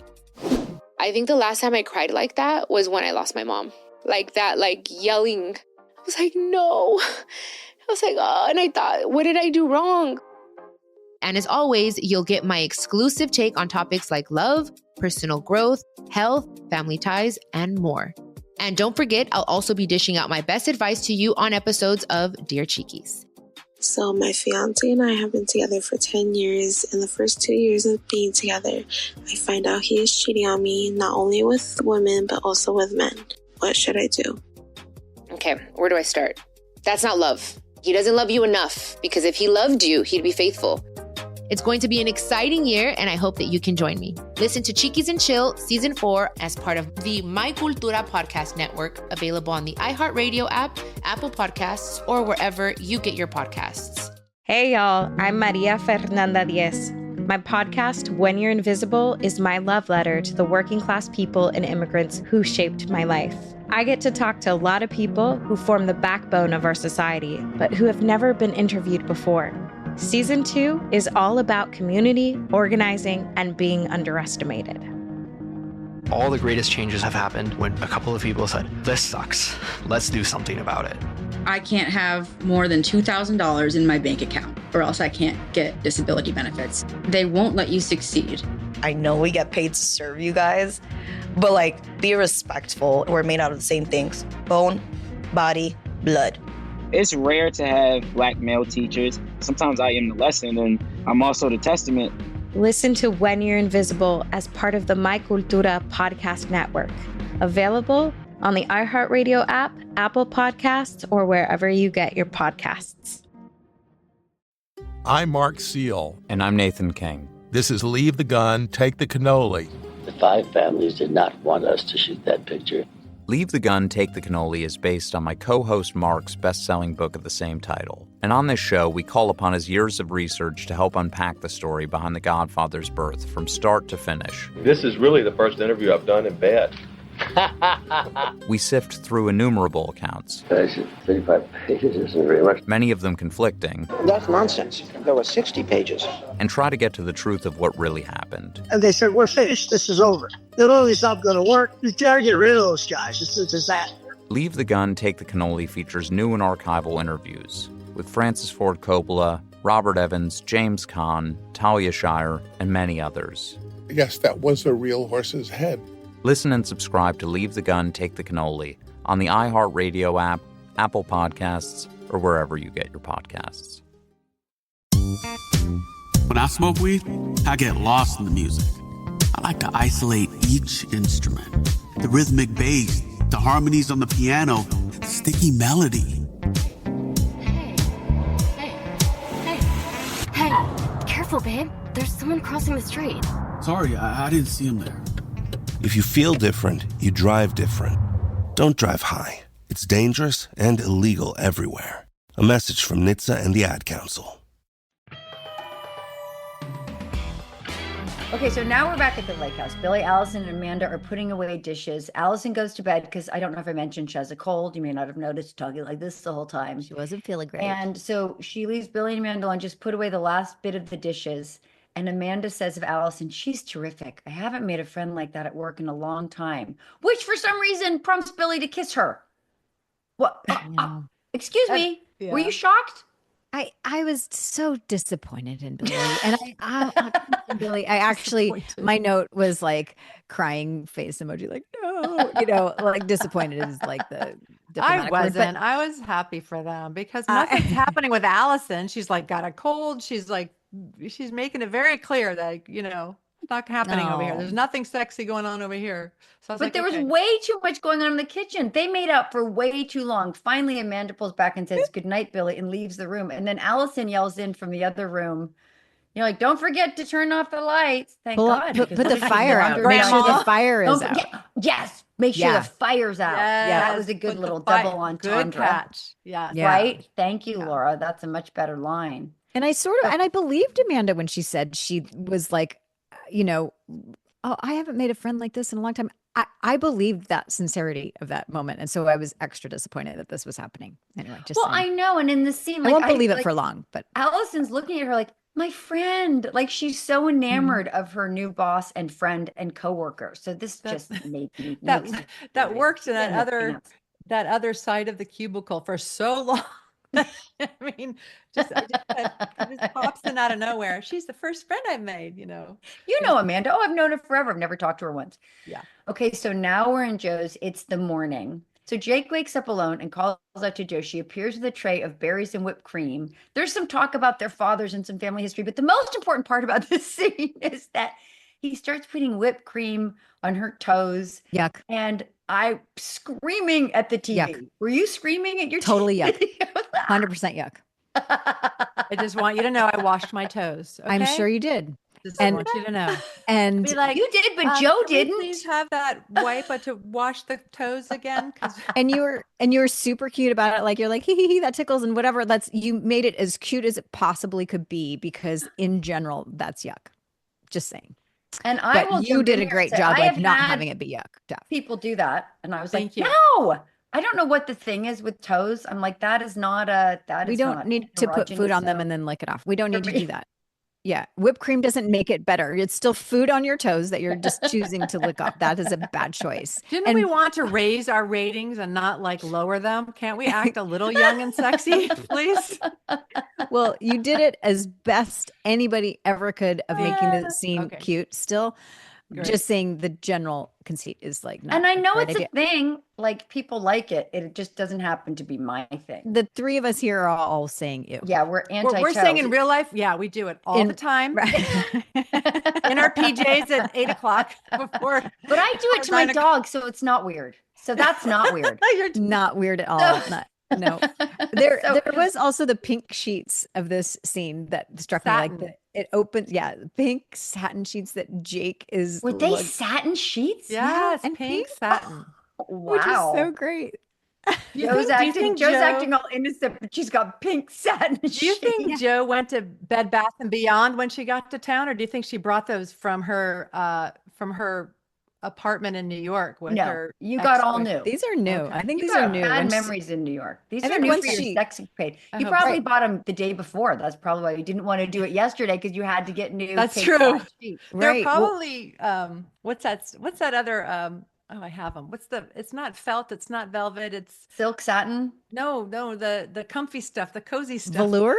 S4: I think the last time I cried like that was when I lost my mom. Like that, like yelling. I was like, no. I was like, oh, and I thought, what did I do wrong? And as always, you'll get my exclusive take on topics like love, personal growth, health, family ties, and more. And don't forget, I'll also be dishing out my best advice to you on episodes of Dear Cheekies.
S5: So my fiance and I have been together for 10 years. In the first 2 years of being together, I find out he is cheating on me, not only with women, but also with men. What should I do?
S4: Okay, where do I start? That's not love. He doesn't love you enough because if he loved you, he'd be faithful. It's going to be an exciting year and I hope that you can join me. Listen to Cheekies and Chill Season 4 as part of the My Cultura podcast network, available on the iHeartRadio app, Apple Podcasts, or wherever you get your podcasts.
S6: Hey y'all, I'm Maria Fernanda Diez. My podcast, When You're Invisible, is my love letter to the working class people and immigrants who shaped my life. I get to talk to a lot of people who form the backbone of our society, but who have never been interviewed before. Season 2 is all about community, organizing, and being underestimated.
S7: All the greatest changes have happened when a couple of people said, this sucks. Let's do something about it.
S8: I can't have more than $2,000 in my bank account, or else I can't get disability benefits. They won't let you succeed.
S9: I know we get paid to serve you guys, but like be respectful. We're made out of the same things: bone, body, blood.
S10: It's rare to have Black male teachers. Sometimes I am the lesson, and I'm also the testament.
S6: Listen to When You're Invisible as part of the My Cultura podcast network. Available on the iHeartRadio app, Apple Podcasts, or wherever you get your podcasts.
S11: I'm Mark Seal.
S12: And I'm Nathan King.
S11: This is Leave the Gun, Take the Cannoli.
S13: The 5 families did not want us to shoot that picture.
S12: Leave the Gun, Take the Cannoli is based on my co-host Mark's best-selling book of the same title. And on this show, we call upon his years of research to help unpack the story behind the Godfather's birth from start to finish.
S14: This is really the first interview I've done in bed.
S12: We sift through innumerable accounts.
S13: 35 pages isn't very much.
S12: Many of them conflicting.
S15: That's nonsense. There were 60 pages.
S12: And try to get to the truth of what really happened.
S15: And they said, we're finished. This is over. The only not going to work. You gotta get rid of those guys. It's a disaster.
S12: Leave the Gun, Take the Cannoli features new and archival interviews with Francis Ford Coppola, Robert Evans, James Caan, Talia Shire, and many others.
S11: Yes, that was a real horse's head.
S12: Listen and subscribe to Leave the Gun, Take the Cannoli on the iHeartRadio app, Apple Podcasts, or wherever you get your podcasts.
S17: When I smoke weed, I get lost in the music. I like to isolate each instrument. The rhythmic bass, the harmonies on the piano, the sticky melody.
S18: Hey, careful, babe. There's someone crossing the street.
S17: Sorry, I didn't see him there.
S19: If you feel different, you drive different. Don't drive high. It's dangerous and illegal everywhere. A message from NHTSA and the Ad Council.
S2: Okay, so now we're back at the lake house. Billy, Allison, and Amanda are putting away dishes. Allison goes to bed because I don't know if I mentioned she has a cold. You may not have noticed, talking like this the whole time.
S1: She wasn't feeling great.
S2: And so she leaves Billy and Amanda alone, just put away the last bit of the dishes. And Amanda says of Allison, she's terrific. I haven't made a friend like that at work in a long time, which for some reason prompts Billy to kiss her. What? Excuse me.
S1: Yeah.
S2: Were you shocked?
S1: I was so disappointed in Billy. And Billy, I actually, my note was like crying face emoji, like, no, like disappointed is like the
S3: I
S1: diplomatic word,
S3: wasn't.
S1: but
S3: I was happy for them because nothing's happening with Allison. She's like got a cold. She's making it very clear that, it's not happening over here. There's nothing sexy going on over here. So I was
S2: But there was way too much going on in the kitchen. They made up for way too long. Finally, Amanda pulls back and says, "Good night, Billy," and leaves the room. And then Allison yells in from the other room, like, "Don't forget to turn off the lights." Thank God.
S1: Put the fire out. Make sure the fire is out.
S2: Yes. Make sure the fire's out.
S3: Yes.
S2: Yeah, that was a good little double entendre.
S3: Good catch. Yeah.
S2: Right? Thank you, Laura. That's a much better line.
S1: And I believed Amanda when she said she was like, oh, I haven't made a friend like this in a long time. I believed that sincerity of that moment. And so I was extra disappointed that this was happening. Anyway, just saying.
S2: I know. And in the scene,
S1: I won't believe it for long, but
S2: Allison's looking at her like, my friend, like she's so enamored of her new boss and friend and coworker. So this just made me
S3: that worked in that other side of the cubicle for so long. I mean, just pops in out of nowhere. She's the first friend I've made,
S2: Amanda. Oh, I've known her forever. I've never talked to her once.
S3: Yeah.
S2: Okay, so now we're in Joe's. It's the morning. So Jake wakes up alone and calls out to Joe. She appears with a tray of berries and whipped cream. There's some talk about their fathers and some family history, but the most important part about this scene is that he starts putting whipped cream on her toes.
S1: Yuck.
S2: And I'm screaming at the TV.
S1: Yuck.
S2: Were you screaming at your
S1: totally
S2: TV?
S1: Yuck. 100% yuck.
S3: I just want you to know I washed my toes. Okay?
S1: I'm sure you did.
S3: I want you to know.
S1: And
S3: be like,
S2: you did, but Joe didn't.
S3: Please have that wipe to wash the toes again.
S1: And you were super cute about it. Like you're like, hee, that tickles and whatever. You made it as cute as it possibly could be because in general, that's yuck. Just saying.
S2: And
S1: you did a great job, like not having it be yuck.
S2: People do that, and I was
S3: Thank
S2: like,
S3: you.
S2: no. I don't know what the thing is with toes. I'm like, that is not a.
S1: We don't need to put food on them and then lick it off. We don't need to do that. Yeah, whipped cream doesn't make it better. It's still food on your toes that you're just choosing to lick off. That is a bad choice.
S3: Didn't we want to raise our ratings and not like lower them? Can't we act a little young and sexy, please?
S1: Well, you did it as best anybody ever could of making the scene cute still. Just saying the general conceit is like not
S2: and I know
S1: right
S2: it's a thing. Like people like it. It just doesn't happen to be my thing.
S1: The three of us here are all saying ew.
S2: Yeah, we're anti-toe.
S3: We're saying in real life, yeah, we do it all the time. Right. In our PJs at 8 o'clock before.
S2: But I do it to my dog, so it's not weird. So that's not weird.
S1: You're not weird at all. No. There was also the pink sheets of this scene that struck me like that. It opened, pink satin sheets that Jake is.
S2: Were they satin sheets?
S3: Yes, and pink satin.
S2: Wow.
S1: Which is so great.
S2: Joe's acting all innocent, but she's got pink satin sheets.
S3: Do you think Joe went to Bed Bath & Beyond when she got to town, or do you think she brought those from her apartment in New York with her?
S2: You got all new.
S1: These are new.
S2: Okay.
S1: I think these are new.
S2: Bad memories in New York. These are new for your Sexcapade. You probably bought them the day before. That's probably why you didn't want to do it yesterday, because you had to get new.
S3: That's true. They're probably what's that other I have them. It's not felt, it's not velvet, it's
S2: silk satin.
S3: No, the comfy stuff, the cozy stuff.
S1: Velour?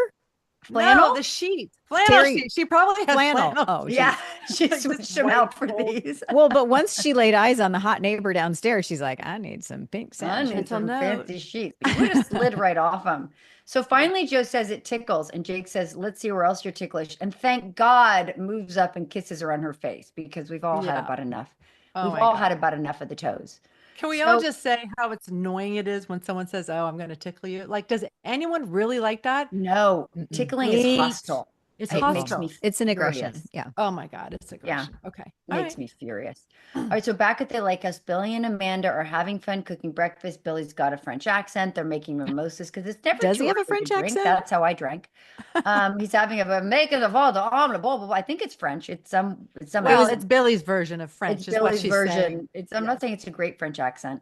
S2: Flannel?
S3: No, the sheets. Flannel. She probably has flannel.
S1: Oh,
S2: yeah. She switched them out for these.
S1: Well, but once she laid eyes on the hot neighbor downstairs, she's like, I need some pink satin.
S2: I need some fancy sheets. You would have slid right off them. So finally, Joe says it tickles, and Jake says, let's see where else you're ticklish. And thank God moves up and kisses her on her face, because we've all had about enough. We've all had about enough of the toes.
S3: Can we all just say how it's annoying it is when someone says, oh, I'm going to tickle you? Like, does anyone really like that?
S2: No. Tickling is hostile.
S3: It's hostile.
S2: Makes me
S1: it's an aggression. Yeah.
S3: Oh my God. It's aggression.
S2: Yeah.
S3: Okay.
S2: Makes me furious. All right. So back at They Like Us, Billy and Amanda are having fun cooking breakfast. Billy's got a French accent. They're making mimosas because it's never
S1: Does he have a French accent?
S2: That's how I drank. He's having a making of all the omelette, blah, blah, blah. I think it's French. It's
S3: it's Billy's version of French.
S2: It's Billy's version. I'm not saying it's a great French accent.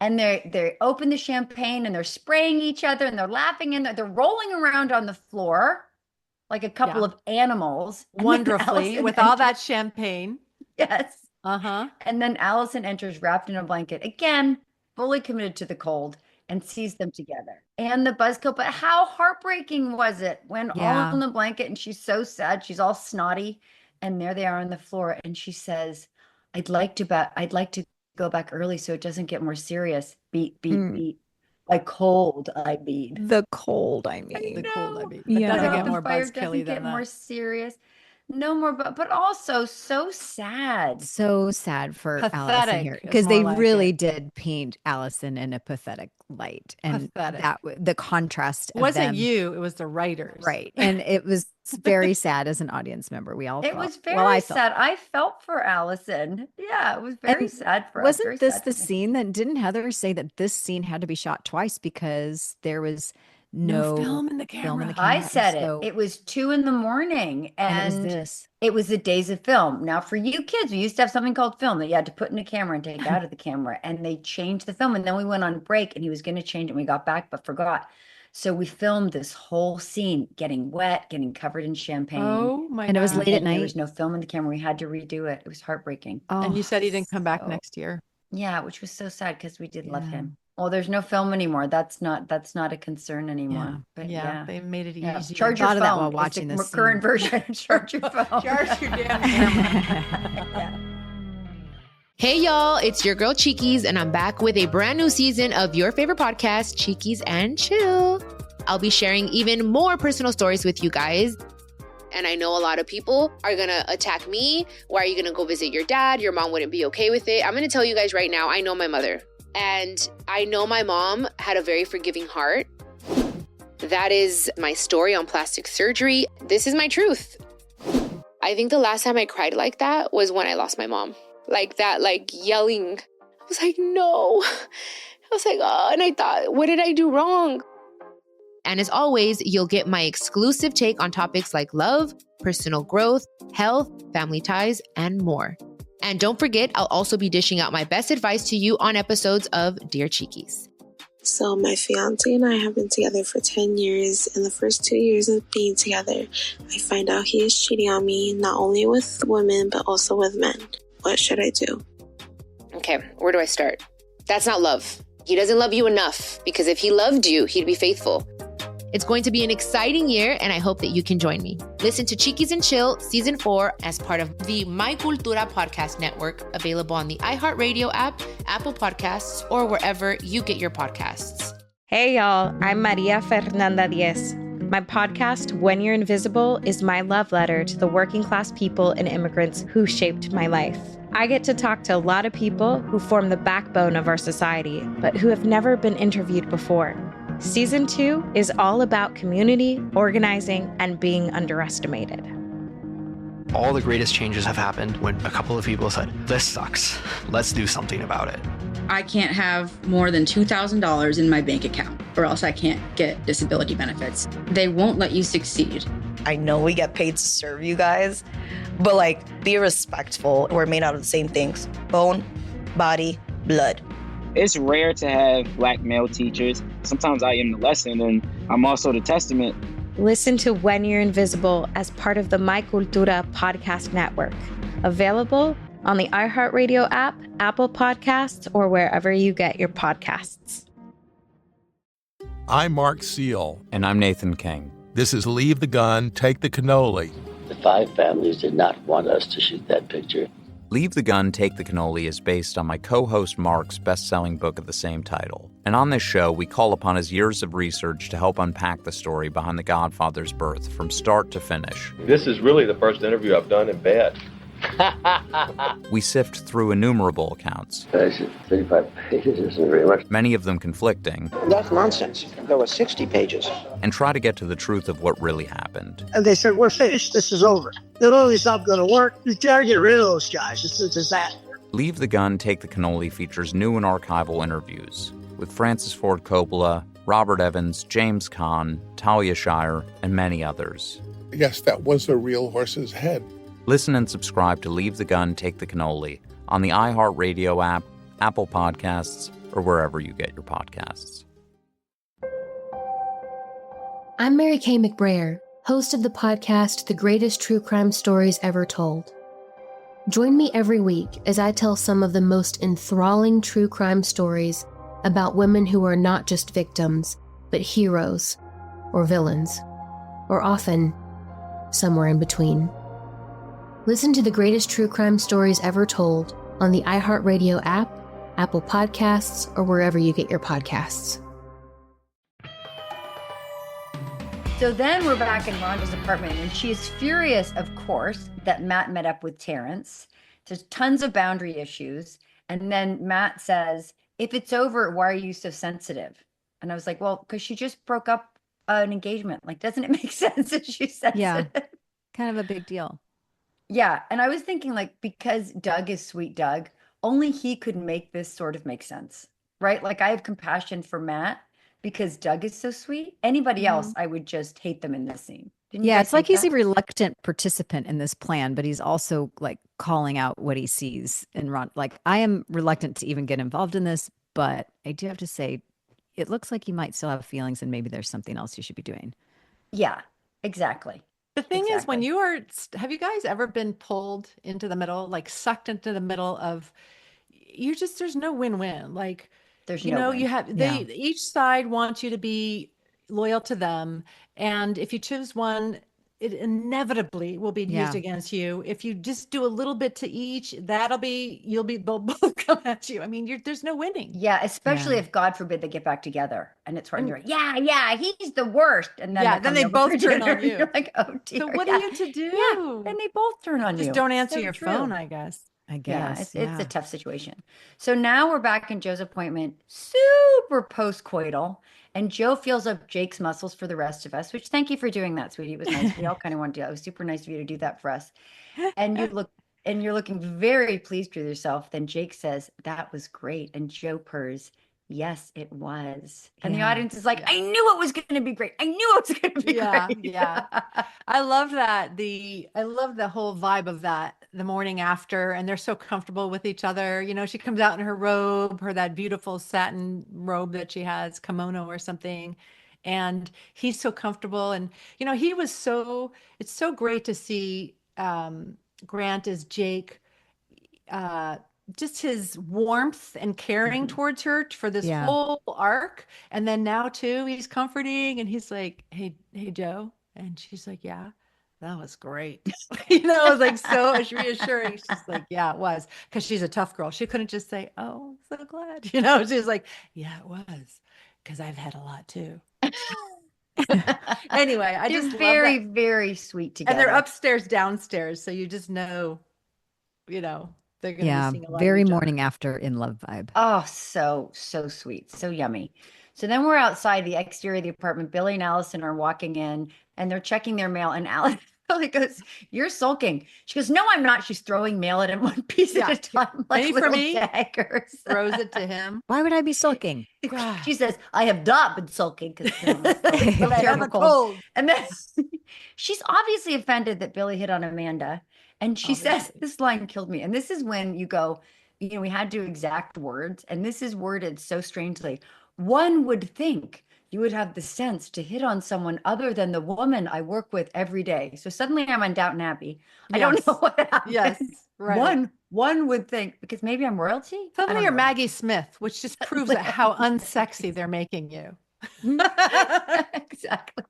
S2: And they open the champagne and they're spraying each other and they're laughing and they're rolling around on the floor like a couple of animals.
S3: Wonderfully, with all that champagne.
S2: Yes.
S3: Uh-huh.
S2: And then Allison enters wrapped in a blanket, again, fully committed to the cold, and sees them together. And the buzzkill, but how heartbreaking was it when all in the blanket and she's so sad, she's all snotty, and there they are on the floor, and she says, I'd like to go back early so it doesn't get more serious. Beat, beat, beat. By cold, I mean.
S1: The cold, I mean.
S3: The cold, I mean.
S1: Yeah.
S3: It doesn't get more
S2: fire
S3: buzzkilly
S2: doesn't get
S3: than that.
S2: more serious. No more, but also so sad.
S1: So sad for Allison
S3: Pathetic
S1: here,
S3: is
S1: because they
S3: more like
S1: really
S3: it.
S1: did paint Allison in a pathetic light, and
S3: Pathetic.
S1: that the contrast.
S3: It wasn't
S1: of them,
S3: you, it was the writers.
S1: right? And it was very sad as an audience member. We all
S2: It
S1: felt,
S2: was very
S1: I felt.
S2: sad. I felt for Allison. Yeah, it was very sad for us.
S1: Wasn't
S2: Very
S1: this
S2: sad
S1: the
S2: for me.
S1: scene that didn't Heather say that this scene had to be shot twice because there was no
S3: film in the camera.
S2: I said
S1: so-
S2: it. It was 2 a.m.
S1: and
S2: and
S1: it was this.
S2: it was the days of film. Now, for you kids, we used to have something called film that you had to put in a camera and take out of the camera. And they changed the film. And then we went on break and he was going to change it. And we got back, but forgot. So we filmed this whole scene getting wet, getting covered in champagne.
S3: Oh my God.
S1: And it was late at
S2: There
S1: night.
S2: was no film in the camera. We had to redo it. It was heartbreaking.
S3: And you said he didn't come back
S2: so-
S3: next year.
S2: Yeah, which was so sad because we did love him. Well, there's no film anymore. That's not a concern anymore.
S3: Yeah.
S2: But
S3: Yeah, they made it
S2: Yeah.
S3: easier.
S2: Charge your
S1: Thought
S2: phone.
S1: of that while
S2: It's
S1: watching
S2: the
S1: this
S2: current
S1: scene.
S2: version. Charge your phone.
S3: Charge your damn camera.
S4: Hey y'all, it's your girl Cheekies, and I'm back with a brand new season of your favorite podcast, Cheekies and Chill. I'll be sharing even more personal stories with you guys. And I know a lot of people are gonna attack me. Why are you gonna go visit your dad? Your mom wouldn't be okay with it. I'm gonna tell you guys right now, I know my mother. And I know my mom had a very forgiving heart. That is my story on plastic surgery. This is my truth. I think the last time I cried like that was when I lost my mom. Like that, like yelling. I was like, no. I was like, oh, and I thought, what did I do wrong? And as always, you'll get my exclusive take on topics like love, personal growth, health, family ties, and more. And don't forget, I'll also be dishing out my best advice to you on episodes of Dear Cheekies.
S5: So my fiance and I have been together for 10 years. In the first 2 years of being together, I find out he is cheating on me, not only with women, but also with men. What should I do?
S4: Okay, where do I start? That's not love. He doesn't love you enough, because if he loved you, he'd be faithful. It's going to be an exciting year, and I hope that you can join me. Listen to Chiquis and Chill Season 4 as part of the My Cultura podcast network, available on the iHeartRadio app, Apple Podcasts, or wherever you get your podcasts.
S6: Hey, y'all. I'm Maria Fernanda Diez. My podcast, When You're Invisible, is my love letter to the working class people and immigrants who shaped my life. I get to talk to a lot of people who form the backbone of our society, but who have never been interviewed before. Season 2 is all about community, organizing, and being underestimated.
S7: All the greatest changes have happened when a couple of people said, this sucks, let's do something about it.
S8: I can't have more than $2,000 in my bank account, or else I can't get disability benefits. They won't let you succeed.
S9: I know we get paid to serve you guys, but like, be respectful. We're made out of the same things: bone, body, blood.
S10: It's rare to have Black male teachers. Sometimes I am the lesson, and I'm also the testament.
S6: Listen to When You're Invisible as part of the My Cultura podcast network, available on the iHeartRadio app, Apple Podcasts, or wherever you get your podcasts.
S11: I'm Mark Seal.
S12: And I'm Nathan King.
S11: This is Leave the Gun, Take the Cannoli.
S13: The 5 families did not want us to shoot that picture.
S12: Leave the Gun, Take the Cannoli is based on my co-host Mark's best-selling book of the same title. And on this show, we call upon his years of research to help unpack the story behind the Godfather's birth from start to finish.
S14: This is really the first interview I've done in bed.
S12: We sift through innumerable accounts.
S13: 35 pages isn't very much.
S12: Many of them conflicting.
S15: That's nonsense. There were 60 pages.
S12: And try to get to the truth of what really happened.
S15: And they said, we're finished. This is over. The only's not going to work. You gotta get rid of those guys. It's a disaster.
S12: Leave the Gun, Take the Cannoli features new and archival interviews with Francis Ford Coppola, Robert Evans, James Caan, Talia Shire, and many others.
S11: Yes, that was a real horse's head.
S12: Listen and subscribe to Leave the Gun, Take the Cannoli on the iHeartRadio app, Apple Podcasts, or wherever you get your podcasts.
S16: I'm Mary Kay McBrayer, host of the podcast The Greatest True Crime Stories Ever Told. Join me every week as I tell some of the most enthralling true crime stories about women who are not just victims, but heroes or villains, or often somewhere in between. Listen to The Greatest True Crime Stories Ever Told on the iHeartRadio app, Apple Podcasts, or wherever you get your podcasts.
S2: So then we're back in Rhonda's apartment, and she is furious, of course, that Matt met up with Terrence. There's tons of boundary issues. And then Matt says, if it's over, why are you so sensitive? And I was like, well, because she just broke up an engagement. Like, doesn't it make sense that she's sensitive?
S1: Yeah, kind of a big deal.
S2: Yeah. And I was thinking, like, because Doug is sweet Doug, only he could make this sort of make sense, right? Like, I have compassion for Matt because Doug is so sweet. Anybody else, I would just hate them in this scene.
S1: Yeah, it's like he's a reluctant participant in this plan, but he's also like calling out what he sees in Ron. Like, I am reluctant to even get involved in this, but I do have to say, it looks like he might still have feelings and maybe there's something else you should be doing.
S2: Yeah, exactly.
S3: The thing is, when you are, have you guys ever been pulled into the middle, like sucked into the middle of, there's no win-win. Like,
S2: there's
S3: you have, each side wants you to be loyal to them. And if you choose one, it inevitably will be used against you. If you just do a little bit to each, they'll both come at you. I mean, there's no winning.
S2: Yeah, especially if, God forbid, they get back together and it's hard. And you're like, he's the worst. And then
S3: they both turn on you.
S2: You're like, oh dear.
S3: So what are you to do?
S2: Yeah, and they both turn on you.
S3: Just don't answer your phone, I guess.
S2: It's a tough situation. So now we're back in Joe's appointment, super post-coital. And Joe feels up Jake's muscles for the rest of us, which thank you for doing that, sweetie. It was nice. We all kind of want to do that. It was super nice of you to do that for us. And you're looking very pleased with yourself. Then Jake says, that was great. And Joe purrs, yes, it was. And the audience is like, I knew it was going to be great. I knew it was going to be great.
S3: Yeah. I love that. I love the whole vibe of that, the morning after, and they're so comfortable with each other. You know, she comes out in her robe, that beautiful satin robe that she has, kimono or something. And he's so comfortable. And, it's so great to see Grant as Jake, just his warmth and caring towards her for this whole arc. And then now too, he's comforting and he's like, hey, Joe. And she's like, yeah, that was great. It was like so reassuring. She's like, yeah, it was. Because she's a tough girl. She couldn't just say, oh, I'm so glad. She's like, yeah, it was. Because I've had a lot too. Anyway, I
S2: they're
S3: just
S2: very,
S3: love that.
S2: very sweet together.
S3: And they're upstairs, downstairs. So you just know, they're going to be seeing a lot
S1: very
S3: of each
S1: morning
S3: other.
S1: after in love vibe.
S2: Oh, so sweet. So yummy. So then we're outside the exterior of the apartment. Billy and Allison are walking in and they're checking their mail. And Billy goes, you're sulking. She goes, no, I'm not. She's throwing mail at him one piece at a time, like
S3: Any
S2: little
S3: for me?
S2: daggers.
S3: Throws it to him.
S1: Why would I be sulking?
S2: She says, I have not been sulking because
S3: I have a cold.
S2: And then she's obviously offended that Billy hit on Amanda. And she says, this line killed me. And this is when you go, we had to exact words. And this is worded so strangely. One would think you would have the sense to hit on someone other than the woman I work with every day. So suddenly I'm on Downton Abbey. I don't know what happened.
S3: Yes, right.
S2: One would think, because maybe I'm royalty.
S3: Suddenly you're Maggie Smith, which just proves how unsexy they're making you.
S2: Exactly.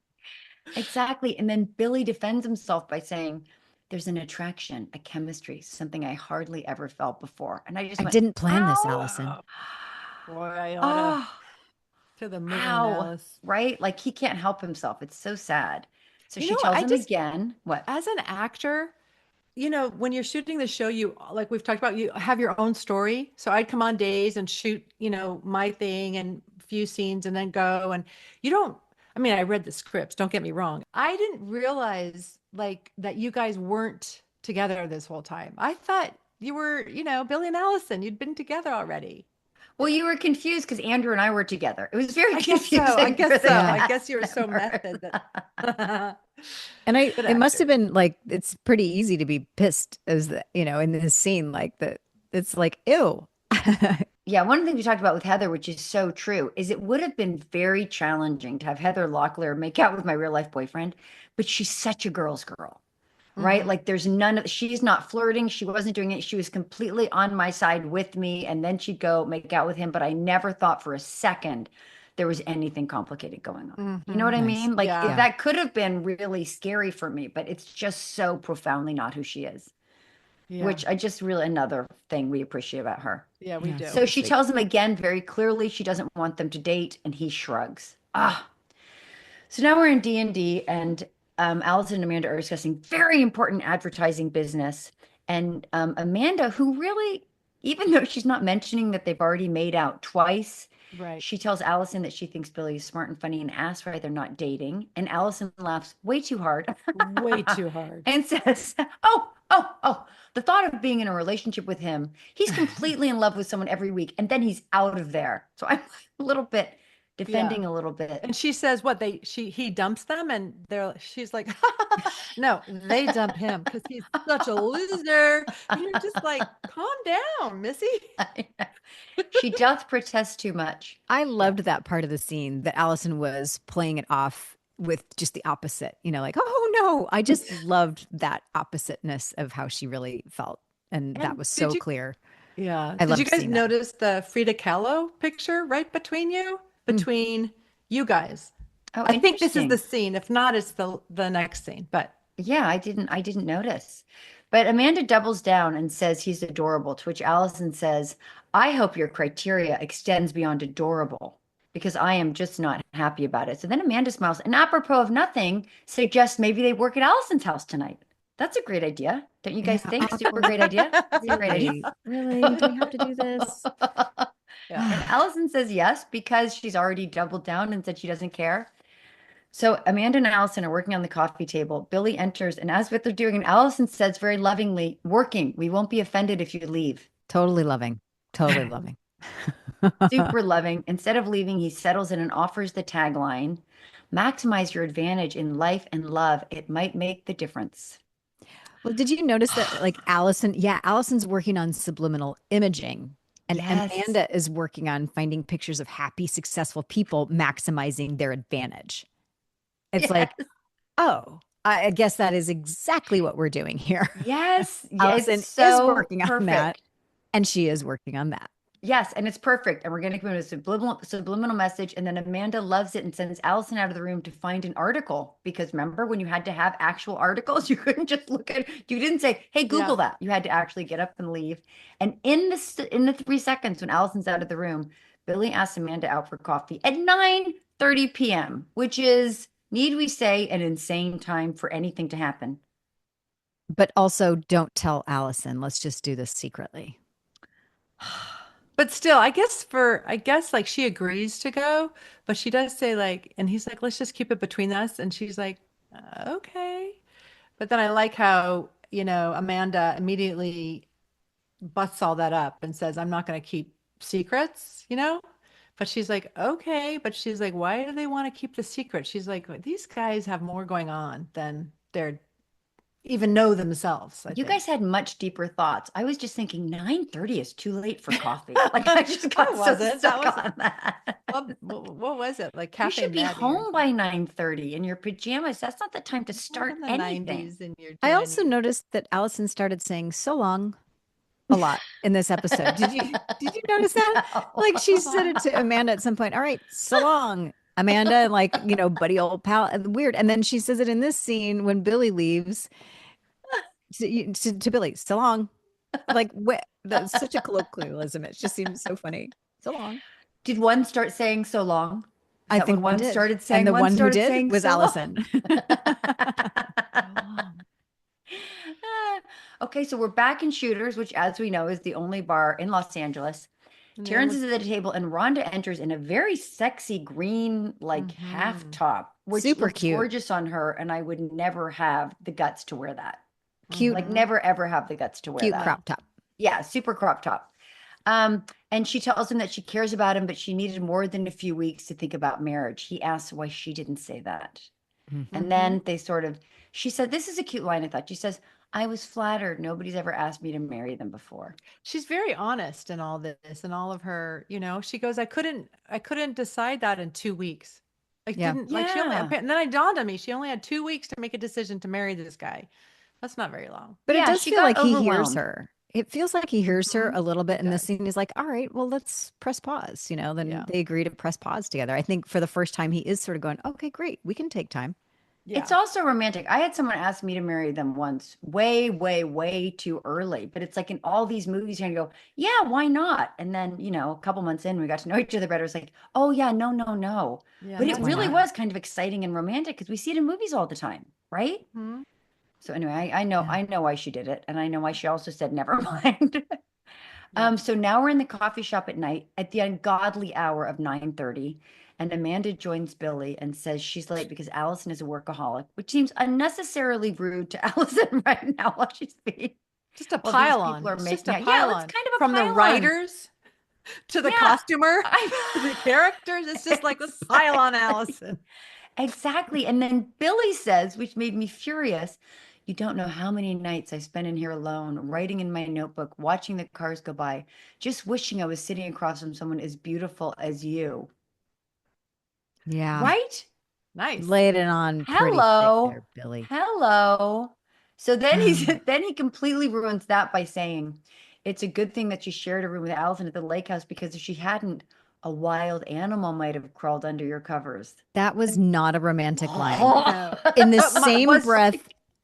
S2: And then Billy defends himself by saying, there's an attraction, a chemistry, something I hardly ever felt before. And I
S1: didn't plan this, Allison.
S3: Boy, I ought to the moon, Alice.
S2: Right? Like he can't help himself. It's so sad. So she tells him again, what?
S3: As an actor, when you're shooting the show, you, like we've talked about, you have your own story. So I'd come on days and shoot, my thing and a few scenes and then go. And I read the scripts, don't get me wrong. I didn't realize that you guys weren't together this whole time. I thought you were, Billy and Allison, you'd been together already.
S2: Well, you were confused because Andrew and I were together. It was very confusing.
S3: I guess so. I guess you were so method that.
S1: And it must have been it's pretty easy to be pissed in this scene, that it's like, ew.
S2: Yeah, one thing we talked about with Heather, which is so true, is it would have been very challenging to have Heather Locklear make out with my real life boyfriend, but she's such a girl's girl, right? Like there's she's not flirting. She wasn't doing it. She was completely on my side with me. And then she'd go make out with him. But I never thought for a second there was anything complicated going on. You know what I mean? That could have been really scary for me, but it's just so profoundly not who she is. Yeah. Which I just really, another thing we appreciate about her.
S3: Yeah, we do.
S2: So she tells him again very clearly she doesn't want them to date, and he shrugs. So now we're in D&D, and Allison and Amanda are discussing very important advertising business. And Amanda, who really, even though she's not mentioning that they've already made out twice,
S3: right?
S2: She tells Allison that she thinks Billy is smart and funny and asks why they're not dating. And Allison laughs way too hard.
S3: Way too hard.
S2: And says, oh, the thought of being in a relationship with him, he's completely in love with someone every week, and then he's out of there. So I'm a little bit defending a little bit.
S3: And she says, he dumps them, and she's like, no, they dump him because he's such a loser. And you're just like, calm down, Missy.
S2: She doth protest too much.
S1: I loved that part of the scene that Allison was playing it off with just the opposite, oh no, I just loved that oppositeness of how she really felt. And that was so clear.
S3: Yeah. Did you guys notice the Frida Kahlo picture right between you guys?
S2: Oh,
S3: I think this is the scene. If not, it's the next scene, but
S2: yeah, I didn't notice. But Amanda doubles down and says he's adorable, to which Allison says, I hope your criteria extends beyond adorable, because I am just not happy about it. So then Amanda smiles, and apropos of nothing, suggests maybe they work at Allison's house tonight. That's a great idea. Don't you guys think? Super great idea. That's a great idea.
S1: Really? Do we have to do this?
S2: Yeah. And Allison says yes, because she's already doubled down and said she doesn't care. So Amanda and Allison are working on the coffee table. Billy enters and asks what they're doing. And Allison says very lovingly, working. We won't be offended if you leave.
S1: Totally loving. Totally loving.
S2: Super loving. Instead of leaving, he settles in and offers the tagline, maximize your advantage in life and love. It might make the difference.
S1: Well, did you notice that Allison's working on subliminal imaging, and Amanda is working on finding pictures of happy, successful people maximizing their advantage. It's like, oh, I guess that is exactly what we're doing here.
S2: Yes.
S1: Allison is working on that. And she is working on that.
S2: Yes, and it's perfect. And we're going to give him a subliminal message. And then Amanda loves it and sends Allison out of the room to find an article. Because remember when you had to have actual articles, you couldn't just look at, you didn't say, hey, Google that. You had to actually get up and leave. And in the 3 seconds when Allison's out of the room, Billy asks Amanda out for coffee at 9:30 p.m., which is, need we say, an insane time for anything to happen.
S1: But also don't tell Allison. Let's just do this secretly.
S3: But still, I guess like she agrees to go, but she does say like, and he's like, let's just keep it between us. And she's like, okay. But then I like how, Amanda immediately busts all that up and says, I'm not going to keep secrets, but she's like, okay. But she's like, why do they want to keep the secret? She's like, these guys have more going on than they're even know themselves.
S2: You guys had much deeper thoughts. I was just thinking 9:30 is too late for coffee. Like I just got so stuck on that.
S3: What was it? Like cafe
S2: you should be home by 9:30 in your pajamas. That's not the time to start anything.
S1: I also noticed that Allison started saying so long a lot in this episode. Did you notice that?
S2: No.
S1: Like she said it to Amanda at some point. All right, so long, Amanda, like, buddy old pal. Weird. And then she says it in this scene when Billy leaves to Billy, so long. Like, that's such a colloquialism. It just seems so funny. So long.
S2: Did one start saying so long?
S1: I think
S2: one
S1: did.
S2: started saying,
S1: and the one who did
S2: saying
S1: was
S2: so
S1: Allison.
S2: Okay, so we're back in Shooters, which, as we know, is the only bar in Los Angeles. Terrence is at the table, and Rhonda enters in a very sexy green, half top, which
S1: super
S2: looks
S1: cute,
S2: gorgeous on her. And I would never have the guts to wear that.
S1: Cute,
S2: like never ever have the guts to wear
S1: cute
S2: that.
S1: crop top.
S2: Yeah, super crop top. And she tells him that she cares about him, but she needed more than a few weeks to think about marriage. He asks why she didn't say that. And then she said, this is a cute line, I thought. She says, I was flattered. Nobody's ever asked me to marry them before.
S3: She's very honest in all this and all of her, she goes, I couldn't decide that in 2 weeks. She only, and then I dawned on me, she only had 2 weeks to make a decision to marry this guy. That's not very long.
S1: But it does feel like he hears her. It feels like he hears her a little bit in the scene. He's like, all right, well, let's press pause. Then they agree to press pause together. I think for the first time, he is sort of going, okay, great. We can take time.
S2: Yeah. It's also romantic. I had someone ask me to marry them once, way, way, way too early. But it's like in all these movies, you're going to go, yeah, why not? And then, a couple months in, we got to know each other better. It's like, oh, yeah, no. Yeah, but it really was kind of exciting and romantic because we see it in movies all the time, right? Mm-hmm. So anyway, I know why she did it. And I know why she also said, never mind. So now we're in the coffee shop at night at the ungodly hour of 9:30. And Amanda joins Billy and says she's late because Allison is a workaholic, which seems unnecessarily rude to Allison right now while she's being.
S3: Just a pile on.
S2: It's kind of a
S3: from the writers to the costumer, to the characters. It's just like let's pile on Allison.
S2: Exactly. And then Billy says, which made me furious, you don't know how many nights I spent in here alone, writing in my notebook, watching the cars go by, just wishing I was sitting across from someone as beautiful as you.
S1: Yeah.
S2: Right?
S3: Nice.
S1: Laid it on.
S2: Hello,
S1: pretty thick there, Billy.
S2: Hello. So then he completely ruins that by saying it's a good thing that she shared a room with Allison at the lake house because if she hadn't, a wild animal might have crawled under your covers.
S1: That was not a romantic line. In the same breath.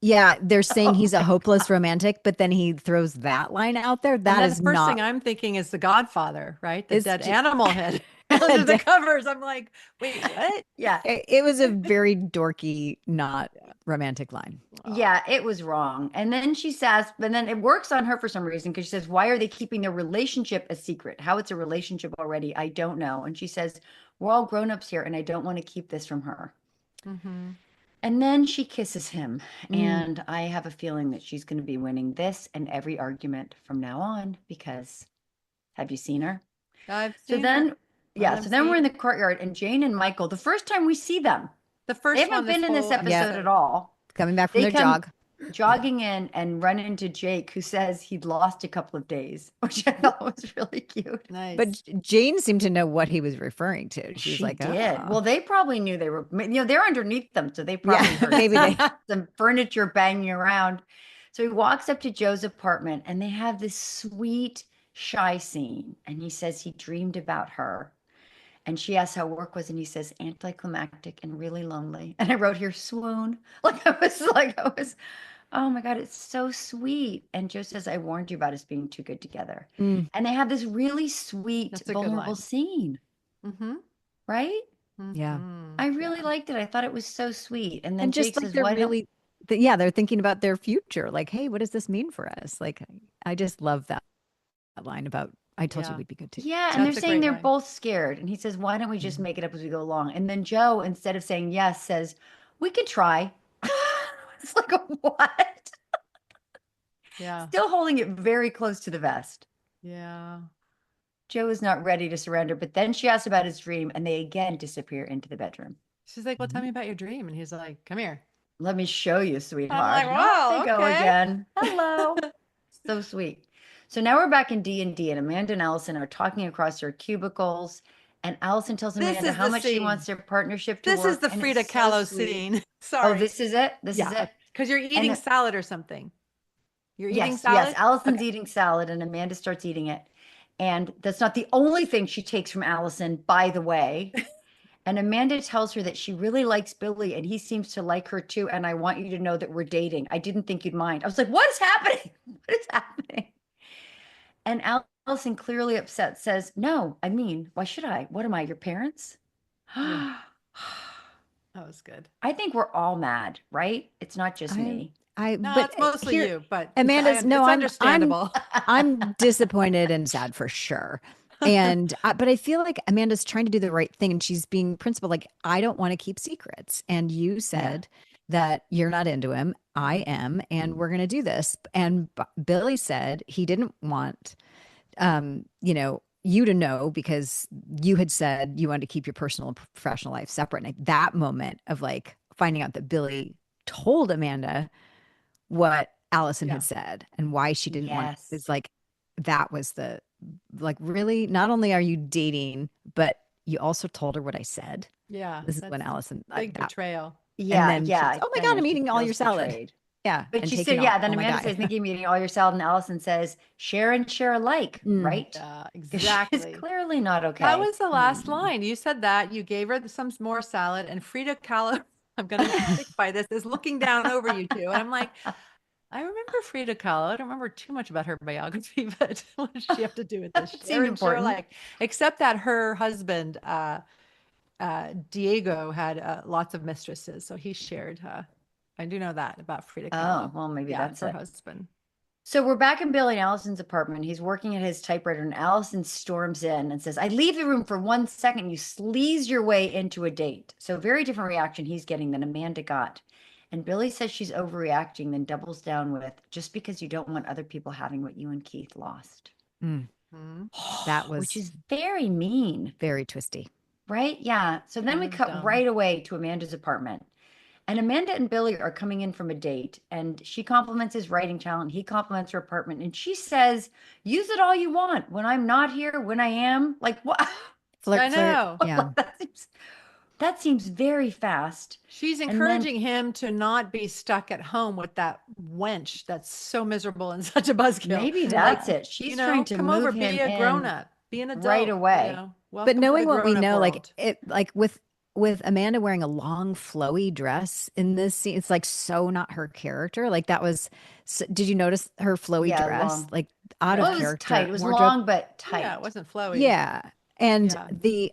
S1: Yeah, they're saying he's a hopeless romantic, but then he throws that line out there. That is
S3: the first
S1: not.
S3: thing I'm thinking is The Godfather, right? The dead animal head under the covers. I'm like, wait, what?
S2: Yeah,
S1: it was a very dorky, not romantic line.
S2: Yeah, it was wrong. And then she says, but then it works on her for some reason because she says, why are they keeping their relationship a secret? How it's a relationship already, I don't know. And she says, we're all grown-ups here, and I don't want to keep this from her. Mm-hmm. And then she kisses him, and I have a feeling that she's going to be winning this and every argument from now on because have you seen her?
S3: I've seen
S2: her. So then we're in the courtyard, and Jane and Michael, the first time we see them, they haven't been in this episode at all.
S1: Coming back from their jog.
S2: Jogging in and run into Jake, who says he'd lost a couple of days, which I thought was really cute.
S3: Nice.
S1: But Jane seemed to know what he was referring to. She was like,
S2: did. Well, they probably knew they were, they're underneath them. So they probably heard maybe some furniture banging around. So he walks up to Joe's apartment and they have this sweet shy scene. And he says he dreamed about her. And she asks how work was, and he says anticlimactic and really lonely. And I wrote here swoon. Oh my God, it's so sweet. And Joe says, I warned you about us being too good together. And they have this really sweet, vulnerable scene. Right?
S1: Yeah.
S2: I really liked it. I thought it was so sweet. And then
S1: just
S2: Jake
S1: like
S2: says,
S1: they're
S2: why don't
S1: really, they're thinking about their future. Like, hey, what does this mean for us? Like, I just love that line about, I told you we'd be good too.
S2: Yeah, and they're saying they're both scared. And he says, why don't we just make it up as we go along? And then Joe, instead of saying yes, says, we could try. It's like, what?
S3: Yeah.
S2: Still holding it very close to the vest.
S3: Yeah.
S2: Joe is not ready to surrender, but then she asks about his dream, and they again disappear into the bedroom.
S3: She's like, well, tell me about your dream. And he's like, come here.
S2: Let me show you, sweetheart.
S3: I'm like, wow,
S2: Off they go again. Hello. So sweet. So now we're back in D&D, and Amanda and Allison are talking across their cubicles, and Allison tells Amanda how much she wants their partnership to work.
S3: This is the Frida Kahlo scene. Sorry.
S2: Oh, this is it? This is it?
S3: Because you're eating salad or something. You're eating salad?
S2: Yes, Allison's eating salad, and Amanda starts eating it. And that's not the only thing she takes from Allison, by the way. And Amanda tells her that she really likes Billy, and he seems to like her too. And I want you to know that we're dating. I didn't think you'd mind. I was like, what is happening? What is happening? And Allison, clearly upset, says, no, I mean, why should I? What am I, your parents?
S3: That was good.
S2: I think we're all mad, right? It's not just me.
S3: But it's mostly you, but
S1: Amanda's
S3: it's understandable.
S1: I'm disappointed and sad for sure. And but I feel like Amanda's trying to do the right thing, and she's being principled. Like, I don't want to keep secrets, and you said that you're not into him. I am, and we're going to do this. And Billy said he didn't want, you to know, because you had said you wanted to keep your personal and professional life separate. And that moment of like finding out that Billy told Amanda what Allison had said and why she didn't want it, is like, that was the, like, really, not only are you dating, but you also told her what I said.
S3: Yeah.
S1: This is when Allison,
S3: big betrayal.
S2: Yeah.
S1: And then says, oh my God, I'm eating all your salad.
S2: Betrayed.
S1: Yeah.
S2: But she said, then Amanda says, thinking I'm eating all your salad. And Allison says, share and share alike, right?
S3: Exactly.
S2: It's clearly not okay.
S3: That was the last line. You said that. You gave her some more salad, and Frida Kahlo, I'm going to stick by this, is looking down over you two. And I'm like, I remember Frida Kahlo. I don't remember too much about her biography, but what does she have to do with this? Except that her husband, Diego, had lots of mistresses. So he shared I do know that about Frida Kahlo.
S2: Oh, well, maybe that's
S3: her
S2: it.
S3: husband.
S2: So we're back in Billy and Allison's apartment. He's working at his typewriter, and Allison storms in and says, I leave the room for 1 second. You sleaze your way into a date. So very different reaction he's getting than Amanda got. And Billy says she's overreacting, then doubles down with, just because you don't want other people having what you and Keith lost.
S1: That was,
S2: which is very mean.
S1: Very twisty.
S2: Right? Yeah. So then we cut right away to Amanda's apartment. And Amanda and Billy are coming in from a date, and she compliments his writing talent. He compliments her apartment, and she says, use it all you want. When I'm not here, when I am, like, what?
S1: Flirt. Yeah.
S2: That seems very fast.
S3: She's encouraging him to not be stuck at home with that wench that's so miserable and such a buzzkill.
S2: Maybe that's it. She's trying to
S3: come
S2: move
S3: over,
S2: him
S3: be a grown up, be an adult
S2: right away.
S1: But knowing what we know, like with Amanda wearing a long flowy dress in this scene, it's like so not her character. Like that was. Did you notice her flowy dress?
S2: Long.
S1: Like out of
S2: It was
S1: character.
S2: tight. It was
S1: wardrobe.
S2: long but tight.
S3: Yeah, it wasn't flowy.
S1: Yeah, and the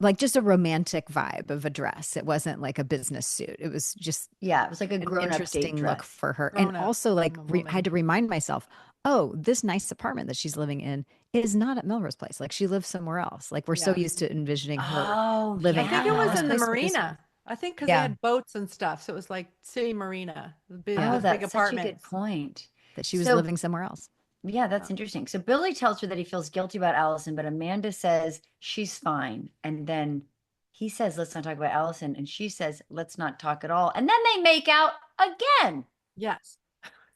S1: like just a romantic vibe of a dress. It wasn't like a business suit. It was just
S2: it was like a grown up
S1: interesting
S2: date
S1: look
S2: dress.
S1: for her. And also like I had to remind myself, oh, this nice apartment that she's living in is not at Melrose Place. Like she lives somewhere else. Like we're so used to envisioning her living.
S3: I think it was in the
S1: Melrose Place.
S3: marina. I think because they had boats and stuff, so it was like city marina. Big
S2: That's
S3: apartment.
S2: such a good point.
S1: That she was living somewhere else.
S2: Yeah, that's interesting. So Billy tells her that he feels guilty about Allison, but Amanda says she's fine. And then he says, let's not talk about Allison. And she says, let's not talk at all. And then they make out again.
S3: Yes.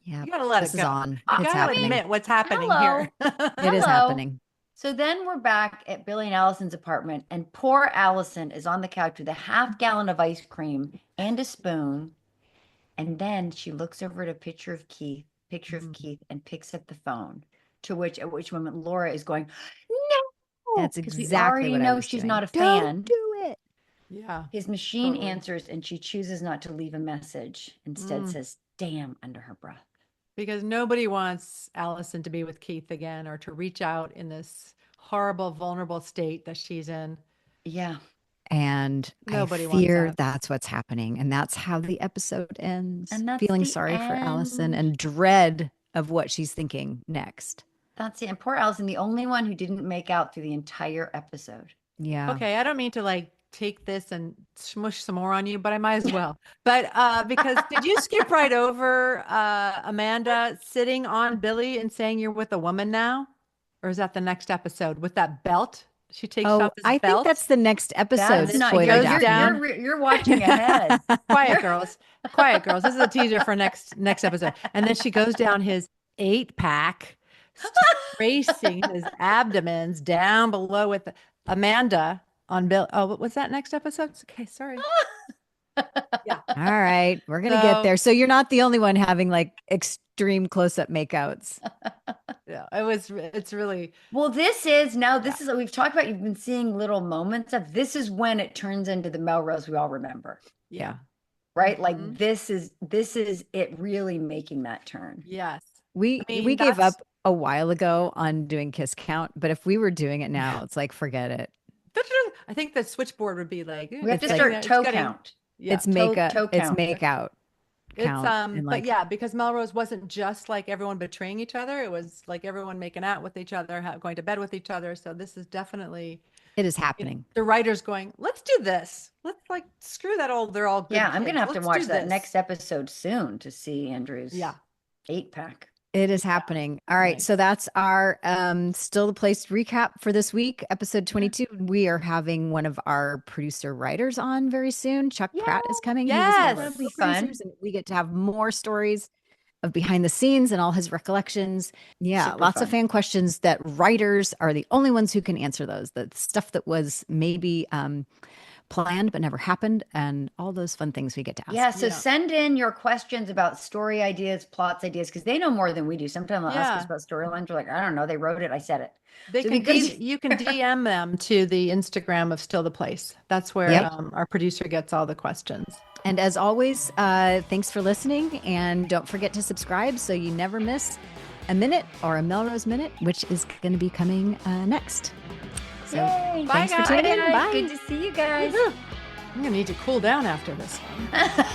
S1: Yeah.
S3: You gotta let
S1: this
S3: it
S1: is
S3: go.
S1: on.
S3: You
S1: It's
S3: gotta
S1: happening.
S3: admit what's happening here.
S1: It is happening.
S2: So then we're back at Billy and Allison's apartment, and poor Allison is on the couch with a half-gallon of ice cream and a spoon. And then she looks over at a picture of Keith, and picks up the phone. at which moment Laura is going, no.
S1: That's
S2: Because
S1: exactly
S2: we
S1: what
S2: already
S1: I
S2: know
S1: was
S2: she's
S1: doing.
S2: not a
S1: Don't
S2: fan.
S1: do it.
S3: Yeah.
S2: His machine answers and she chooses not to leave a message. Instead says, damn, under her breath.
S3: Because nobody wants Allison to be with Keith again or to reach out in this horrible, vulnerable state that she's in.
S2: Yeah.
S1: And
S3: Nobody
S1: I
S3: wants
S1: fear
S3: that.
S1: that's what's happening. And that's how the episode ends.
S2: And that's
S1: feeling
S2: the
S1: sorry for Allison
S2: end.
S1: and dread of what she's thinking next.
S2: That's it. And poor Allison, the only one who didn't make out through the entire episode.
S1: Yeah.
S3: Okay, I don't mean to like take this and smush some more on you, but I might as well. But because did you skip right over Amanda sitting on Billy and saying you're with a woman now? Or is that the next episode with that belt? She takes off his
S1: I
S3: belt.
S1: think that's the next episode.
S2: That's not,
S1: Spoiler
S2: you're,
S1: Daphne.
S2: you're watching ahead.
S3: Quiet girls. Quiet girls. This is a teaser for next episode. And then she goes down his 8-pack, tracing his abdomens down below with Amanda on Bill. Oh, what was that next episode? Okay, sorry. Yeah.
S1: All right. We're going to get there. So you're not the only one having like extreme close-up makeouts.
S3: Yeah, it's really.
S2: Well, this is we've talked about, you've been seeing little moments of, this is when it turns into the Melrose we all remember.
S3: Yeah.
S2: Right? Like this is it really making that turn.
S3: Yes.
S1: We gave up a while ago on doing kiss count, but if we were doing it now, it's like, forget it.
S3: I think the switchboard would be like,
S2: we have to start toe count.
S3: Yeah.
S1: It's make out.
S3: It's but yeah, because Melrose wasn't just like everyone betraying each other. It was like everyone making out with each other, going to bed with each other. So this is definitely,
S1: it is happening.
S3: The writers going, let's do this. Let's like screw that old. They're all good.
S2: Yeah, I'm gonna have to watch that
S3: this
S2: next episode soon to see Andrew's 8-pack.
S1: It is happening. All right. So that's our Still the Place recap for this week, episode 22. We are having one of our producer writers on very soon. Chuck Pratt is coming.
S2: Yes, that'll be fun.
S1: And we get to have more stories of behind the scenes and all his recollections. Yeah,
S2: Super
S1: lots
S2: fun.
S1: of fan questions that writers are the only ones who can answer those. The stuff that was maybe planned but never happened, and all those fun things we get to ask.
S2: Yeah, so send in your questions about story ideas, plots ideas, because they know more than we do. Sometimes they'll ask us about storylines. We're like, I don't know, they wrote it, I said it.
S3: You can DM them to the Instagram of Still the Place. That's where our producer gets all the questions.
S1: And as always, thanks for listening, and don't forget to subscribe so you never miss a minute or a Melrose Minute, which is going to be coming next. So thanks for tuning in. Bye.
S2: Good to see you guys.
S3: I'm going to need to cool down after this one.